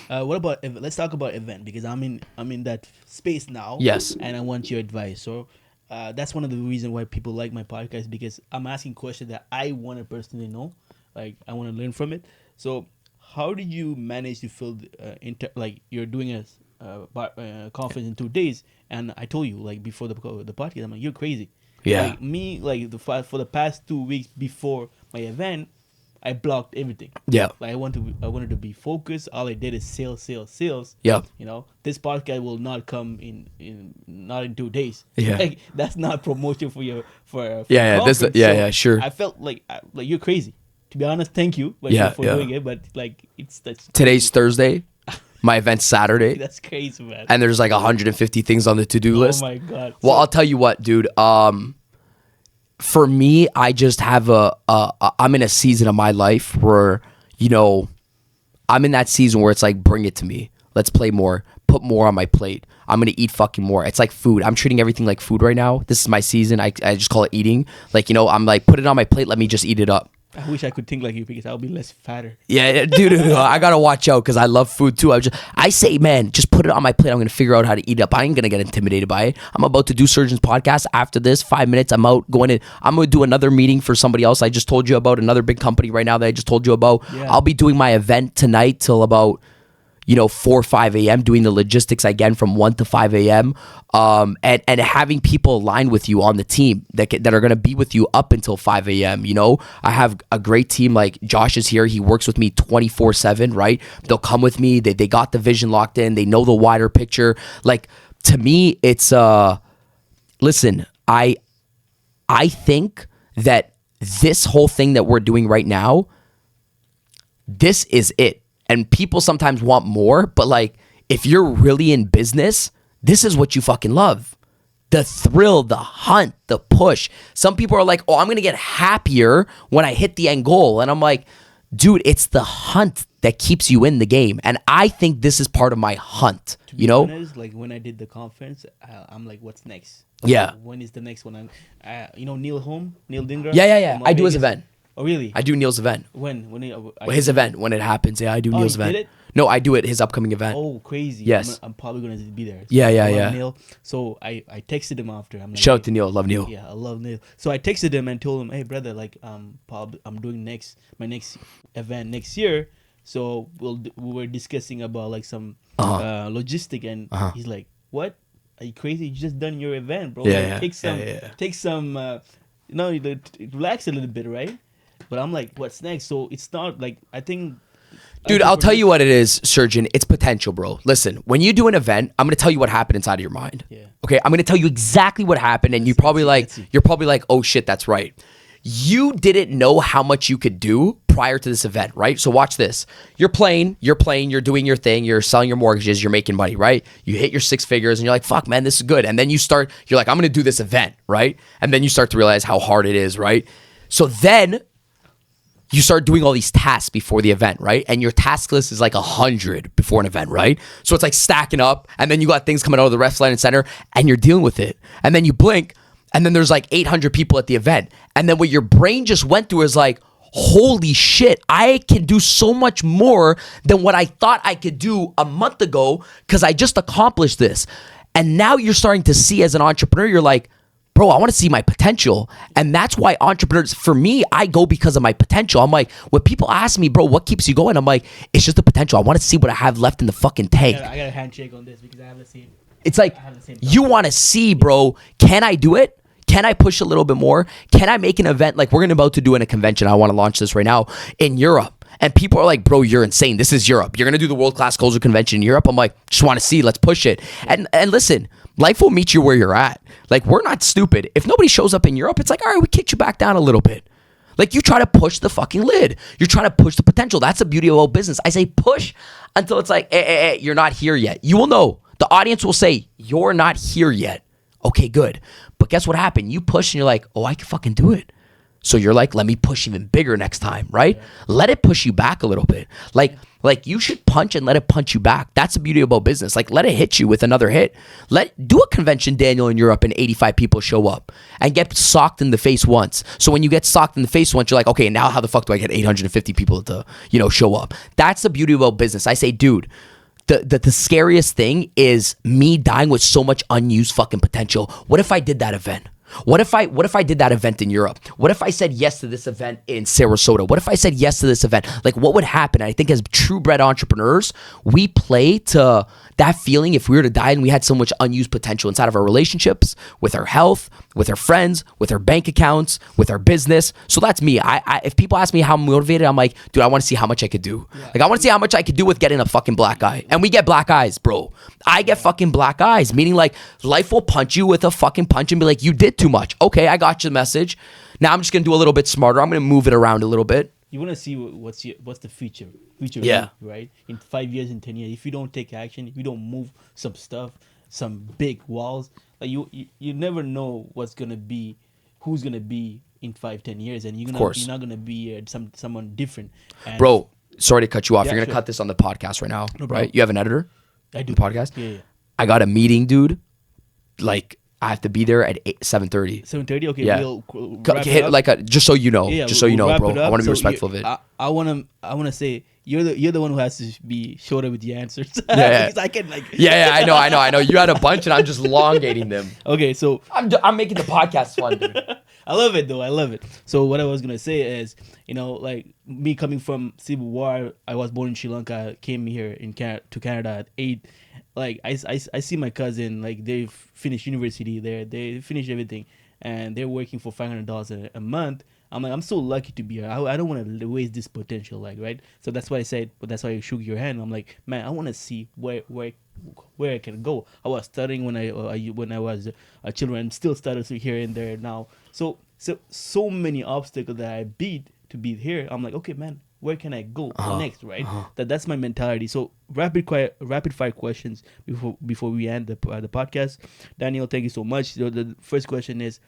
[SPEAKER 2] What about, let's talk about event, because I'm in that space now.
[SPEAKER 1] Yes.
[SPEAKER 2] And I want your advice. So, that's one of the reasons why people like my podcast, because I'm asking questions that I want to personally know. Like, I want to learn from it. So, how did you manage to fill, like, you're doing a conference in 2 days, and I told you, like, before the podcast, I'm like, you're crazy.
[SPEAKER 1] Yeah.
[SPEAKER 2] Like, me, like, for the past 2 weeks before my event, I blocked everything.
[SPEAKER 1] Yeah.
[SPEAKER 2] Like I wanted to be focused. All I did is sales.
[SPEAKER 1] Yeah.
[SPEAKER 2] This podcast will not come not in 2 days.
[SPEAKER 1] Yeah.
[SPEAKER 2] Like, that's not promotion for
[SPEAKER 1] sure.
[SPEAKER 2] I felt like you're crazy. To be honest, thank you for doing it, but like that's
[SPEAKER 1] today's Thursday. My event's Saturday.
[SPEAKER 2] That's crazy, man.
[SPEAKER 1] And there's like 150 things on the to-do list.
[SPEAKER 2] Oh my god.
[SPEAKER 1] Well, I'll tell you what, dude. For me, I just have I'm in a season of my life where, I'm in that season where it's like, bring it to me. Let's play more. Put more on my plate. I'm going to eat fucking more. It's like food. I'm treating everything like food right now. This is my season. I just call it eating. Like, I'm like, put it on my plate. Let me just eat it up.
[SPEAKER 2] I wish I could think like you, because I'll be less fatter.
[SPEAKER 1] Yeah, dude, I gotta watch out because I love food too. I say, man, just put it on my plate. I'm gonna figure out how to eat it up. I ain't gonna get intimidated by it. I'm about to do Surgeon's podcast. After this, 5 minutes, I'm gonna do another meeting for somebody else. I just told you about another big company right now that I just told you about. Yeah. I'll be doing my event tonight till about 4 or 5 a.m. doing the logistics again from 1 to 5 a.m. And having people align with you on the team that are going to be with you up until 5 a.m. I have a great team. Like Josh is here. He works with me 24/7, right? They'll come with me. They got the vision locked in. They know the wider picture. Like, to me, it's, listen, I think that this whole thing that we're doing right now, this is it. And people sometimes want more, but like, if you're really in business, this is what you fucking love. The thrill, the hunt, the push. Some people are like, oh, I'm going to get happier when I hit the end goal. And I'm like, dude, it's the hunt that keeps you in the game. And I think this is part of my hunt,
[SPEAKER 2] to be honest, like when I did the conference, I'm like, what's next?
[SPEAKER 1] Yeah.
[SPEAKER 2] When is the next one? Neil Dingra?
[SPEAKER 1] Yeah. I do his event.
[SPEAKER 2] Oh, really?
[SPEAKER 1] I do Neil's event.
[SPEAKER 2] When
[SPEAKER 1] his event, when it happens. Yeah, I do Neil's event.
[SPEAKER 2] Did it?
[SPEAKER 1] No, I do it, his upcoming event.
[SPEAKER 2] Oh, crazy.
[SPEAKER 1] Yes.
[SPEAKER 2] I'm probably going to be there. So
[SPEAKER 1] Yeah.
[SPEAKER 2] Neil. So I texted him after. I'm like,
[SPEAKER 1] shout out to Neil. Love Neil.
[SPEAKER 2] Yeah, I love Neil. So I texted him and told him, hey, brother, like, I'm doing my next event next year. So we were discussing about like some logistic, and he's like, what? Are you crazy? You just done your event, bro.
[SPEAKER 1] Yeah,
[SPEAKER 2] Take some, relax a little bit, right? But I'm like, what's next? So it's not like, I think...
[SPEAKER 1] Dude, I'll tell you what it is, Surgeon. It's potential, bro. Listen, when you do an event, I'm going to tell you what happened inside of your mind.
[SPEAKER 2] Yeah.
[SPEAKER 1] Okay, I'm going to tell you exactly what happened, and you're probably like, oh shit, that's right. You didn't know how much you could do prior to this event, right? So watch this. You're playing, you're doing your thing, you're selling your mortgages, you're making money, right? You hit your 6 figures and you're like, fuck, man, this is good. And then you're like, I'm going to do this event, right? And then you start to realize how hard it is, right? So then you start doing all these tasks before the event, right? And your task list is like 100 before an event, right? So it's like stacking up, and then you got things coming out of the ref line and center, and you're dealing with it. And then you blink, and then there's like 800 people at the event. And then what your brain just went through is like, holy shit, I can do so much more than what I thought I could do a month ago because I just accomplished this. And now you're starting to see as an entrepreneur, you're like, bro, I want to see my potential. And that's why entrepreneurs, for me, I go because of my potential. I'm like, when people ask me, bro, what keeps you going? I'm like, it's just the potential. I want to see what I have left in the fucking tank.
[SPEAKER 2] I got a handshake on this because I have the same.
[SPEAKER 1] It's like, you want to see, bro, can I do it? Can I push a little bit more? Can I make an event like we're about to do in a convention? I want to launch this right now in Europe. And people are like, bro, you're insane. This is Europe. You're going to do the world-class closer convention in Europe. I'm like, just want to see. Let's push it. And listen, life will meet you where you're at. Like, we're not stupid. If nobody shows up in Europe, it's like, all right, we kicked you back down a little bit. Like, you try to push the fucking lid. You're trying to push the potential. That's the beauty of all business. I say push until it's like, you're not here yet. You will know. The audience will say, you're not here yet. Okay, good. But guess what happened? You push and you're like, oh, I can fucking do it. So you're like, let me push even bigger next time, right? Yeah. Let it push you back a little bit. Like you should punch and let it punch you back. That's the beauty about business. Like, let it hit you with another hit. Do a convention, Daniel, in Europe, and 85 people show up and get socked in the face once. So when you get socked in the face once, you're like, okay, now how the fuck do I get 850 people to, show up? That's the beauty about business. I say, dude, the scariest thing is me dying with so much unused fucking potential. What if I did that event? What if I did that event in Europe? What if I said yes to this event in Sarasota? What if I said yes to this event? Like, what would happen? I think as true bred entrepreneurs, we play to that feeling if we were to die and we had so much unused potential inside of our relationships, with our health, with our friends, with our bank accounts, with our business. So that's me. I if people ask me how I'm motivated, I'm like, dude, I want to see how much I could do. Yeah. Like, I want to see how much I could do with getting a fucking black eye. And we get black eyes, bro. I get fucking black eyes, meaning like life will punch you with a fucking punch and be like, you did too much. Okay, I got your message. Now I'm just going to do a little bit smarter. I'm going to move it around a little bit.
[SPEAKER 2] You want to see what's the future,
[SPEAKER 1] yeah,
[SPEAKER 2] right? In 5 years, in 10 years, if you don't take action, if you don't move some stuff, some big walls, like you never know what's gonna be, who's gonna be in 5-10 years, and you're not gonna be someone different. And
[SPEAKER 1] bro, sorry to cut you off.
[SPEAKER 2] Yeah,
[SPEAKER 1] you're gonna cut this on the podcast right now, right? You have an editor?
[SPEAKER 2] I do.
[SPEAKER 1] The podcast?
[SPEAKER 2] Yeah.
[SPEAKER 1] I got a meeting, dude. Like, I have to be there at 7:30.
[SPEAKER 2] 7:30. Okay.
[SPEAKER 1] Yeah.
[SPEAKER 2] We'll wrap it up.
[SPEAKER 1] Just so you know.
[SPEAKER 2] Yeah,
[SPEAKER 1] just so you know, bro. I want to be
[SPEAKER 2] So
[SPEAKER 1] respectful of it.
[SPEAKER 2] I wanna say you're the one who has to be shorter with the answers.
[SPEAKER 1] Yeah.
[SPEAKER 2] Because I can
[SPEAKER 1] Yeah. I know. You had a bunch, and I'm just elongating them.
[SPEAKER 2] Okay, so
[SPEAKER 1] I'm making the podcast fun, dude.
[SPEAKER 2] I love it though. I love it. So what I was gonna say is, like me coming from Civil War, I was born in Sri Lanka, came here to Canada at 8. Like I see my cousin, like they've finished university there, they finished everything, and they're working for $500 a month. I'm like, I'm so lucky to be here. I don't want to waste this potential, like, right? So that's why I said, but that's why I shook your hand. I'm like, man, I want to see where I can go. I was studying when I was a children, and still studying here and there now. So many obstacles that I beat to be here. I'm like, okay, man, where can I go next, right? That's my mentality. So rapid fire questions before we end the podcast. Daniel, thank you so much. The first question is,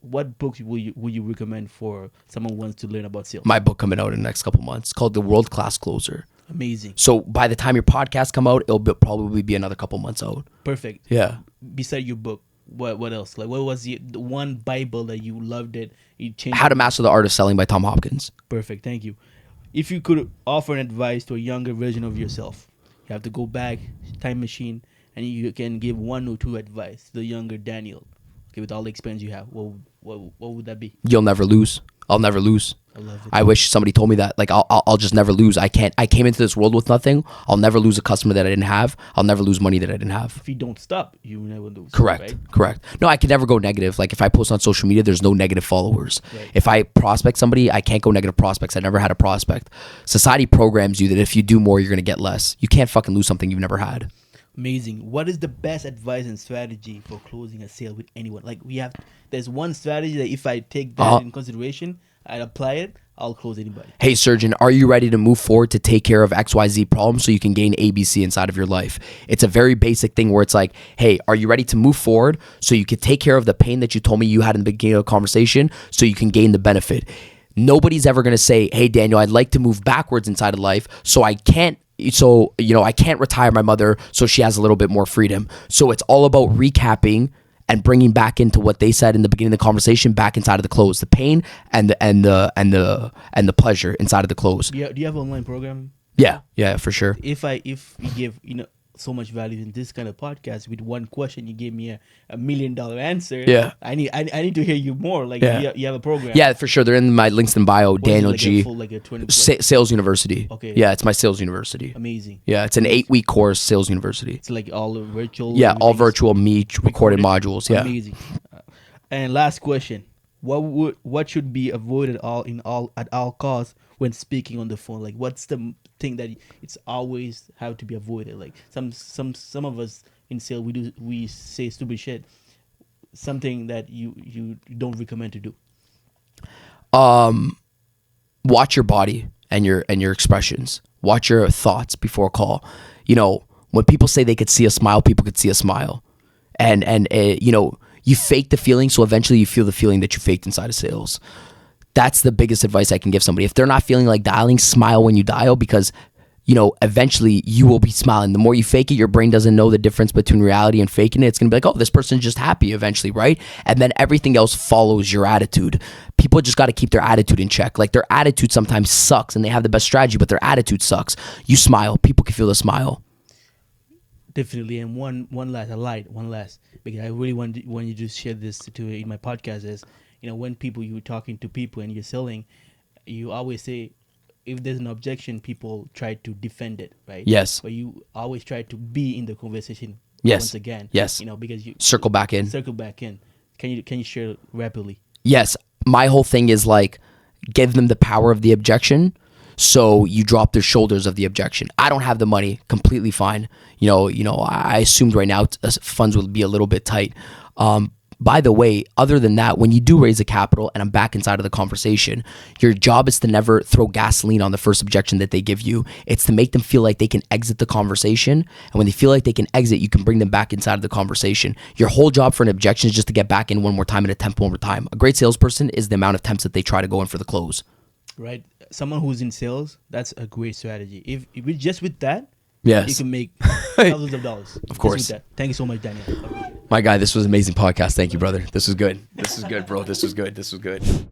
[SPEAKER 2] what books will you recommend for someone who wants to learn about sales?
[SPEAKER 1] My book coming out in the next couple months called The World Class Closer.
[SPEAKER 2] Amazing.
[SPEAKER 1] So by the time your podcast come out, it'll probably be another couple months out.
[SPEAKER 2] Perfect.
[SPEAKER 1] Yeah.
[SPEAKER 2] Beside your book, what else? Like, what was the one Bible that you loved it changed?
[SPEAKER 1] How to Master the Art of Selling by Tom Hopkins.
[SPEAKER 2] Perfect. Thank you. If you could offer an advice to a younger version of yourself, you have to go back, time machine, and you can give 1 or 2 advice to the younger Daniel. Okay, with all the experience you have, what would that be?
[SPEAKER 1] You'll never lose. I'll never lose.
[SPEAKER 2] I love it.
[SPEAKER 1] I wish somebody told me that. Like, I'll just never lose. I came into this world with nothing. I'll never lose a customer that I didn't have. I'll never lose money that I didn't have.
[SPEAKER 2] If you don't stop, you will never lose.
[SPEAKER 1] Correct.
[SPEAKER 2] Right?
[SPEAKER 1] Correct. No, I can never go negative. Like, if I post on social media, there's no negative followers.
[SPEAKER 2] Right.
[SPEAKER 1] If I prospect somebody, I can't go negative prospects. I never had a prospect. Society programs you that if you do more, you're going to get less. You can't fucking lose something you've never had.
[SPEAKER 2] Amazing. What is the best advice and strategy for closing a sale with anyone? Like, there's one strategy that if I take that in consideration, I'd apply it, I'll close anybody.
[SPEAKER 1] Hey, surgeon, are you ready to move forward to take care of XYZ problem so you can gain ABC inside of your life? It's a very basic thing where it's like, hey, are you ready to move forward so you can take care of the pain that you told me you had in the beginning of the conversation so you can gain the benefit? Nobody's ever going to say, hey, Daniel, I'd like to move backwards inside of life I can't retire my mother so she has a little bit more freedom. So it's all about recapping and bringing back into what they said in the beginning of the conversation back inside of the close, the pain and the pleasure inside of the close.
[SPEAKER 2] Do you have online program?
[SPEAKER 1] Yeah, for sure.
[SPEAKER 2] If you give so much value in this kind of podcast, with one question you gave me a $1 million answer.
[SPEAKER 1] Yeah,
[SPEAKER 2] I need to hear you more. Like you have a program.
[SPEAKER 1] Yeah, for sure. They're in my links in bio.
[SPEAKER 2] What
[SPEAKER 1] Daniel
[SPEAKER 2] is it,
[SPEAKER 1] G.
[SPEAKER 2] a full, like a 20,
[SPEAKER 1] Sales University.
[SPEAKER 2] Okay.
[SPEAKER 1] Yeah, it's my sales university.
[SPEAKER 2] Amazing.
[SPEAKER 1] Yeah, it's an 8-week course, sales university.
[SPEAKER 2] It's like all virtual.
[SPEAKER 1] Yeah, all virtual, me recorded modules. Yeah.
[SPEAKER 2] Amazing. And last question: what should be avoided at all costs when speaking on the phone? Like, what's the thing that it's always have to be avoided? Like some of us in sales, we say stupid shit. Something that you don't recommend to do.
[SPEAKER 1] Watch your body and your expressions. Watch your thoughts before a call. When people say they could see a smile, people could see a smile, and you fake the feeling, so eventually you feel the feeling that you faked inside of sales. That's the biggest advice I can give somebody. If they're not feeling like dialing, smile when you dial, because eventually you will be smiling. The more you fake it, your brain doesn't know the difference between reality and faking it. It's going to be like, oh, this person's just happy eventually, right? And then everything else follows your attitude. People just got to keep their attitude in check. Like, their attitude sometimes sucks and they have the best strategy, but their attitude sucks. You smile. People can feel the smile.
[SPEAKER 2] Definitely. And one last, because I really want you to share this in my podcast is, when you're talking to people and you're selling, you always say, if there's an objection, people try to defend it, right?
[SPEAKER 1] Yes.
[SPEAKER 2] But you always try to be in the conversation.
[SPEAKER 1] Yes.
[SPEAKER 2] Once again.
[SPEAKER 1] Yes.
[SPEAKER 2] Because you
[SPEAKER 1] circle back in.
[SPEAKER 2] Can you share rapidly?
[SPEAKER 1] Yes. My whole thing is like, give them the power of the objection, so you drop their shoulders of the objection. I don't have the money. Completely fine. I assumed right now funds will be a little bit tight. By the way, other than that, when you do raise a capital, and I'm back inside of the conversation, your job is to never throw gasoline on the first objection that they give you. It's to make them feel like they can exit the conversation. And when they feel like they can exit, you can bring them back inside of the conversation. Your whole job for an objection is just to get back in one more time and attempt one more time. A great salesperson is the amount of attempts that they try to go in for the close.
[SPEAKER 2] Right. Someone who's in sales, that's a great strategy. If we just with that,
[SPEAKER 1] yes,
[SPEAKER 2] you can make thousands of dollars.
[SPEAKER 1] Of course.
[SPEAKER 2] Thank you so much, Daniel.
[SPEAKER 1] My guy, this was an amazing podcast. Thank you, brother. This was good. This is good, bro. This was good.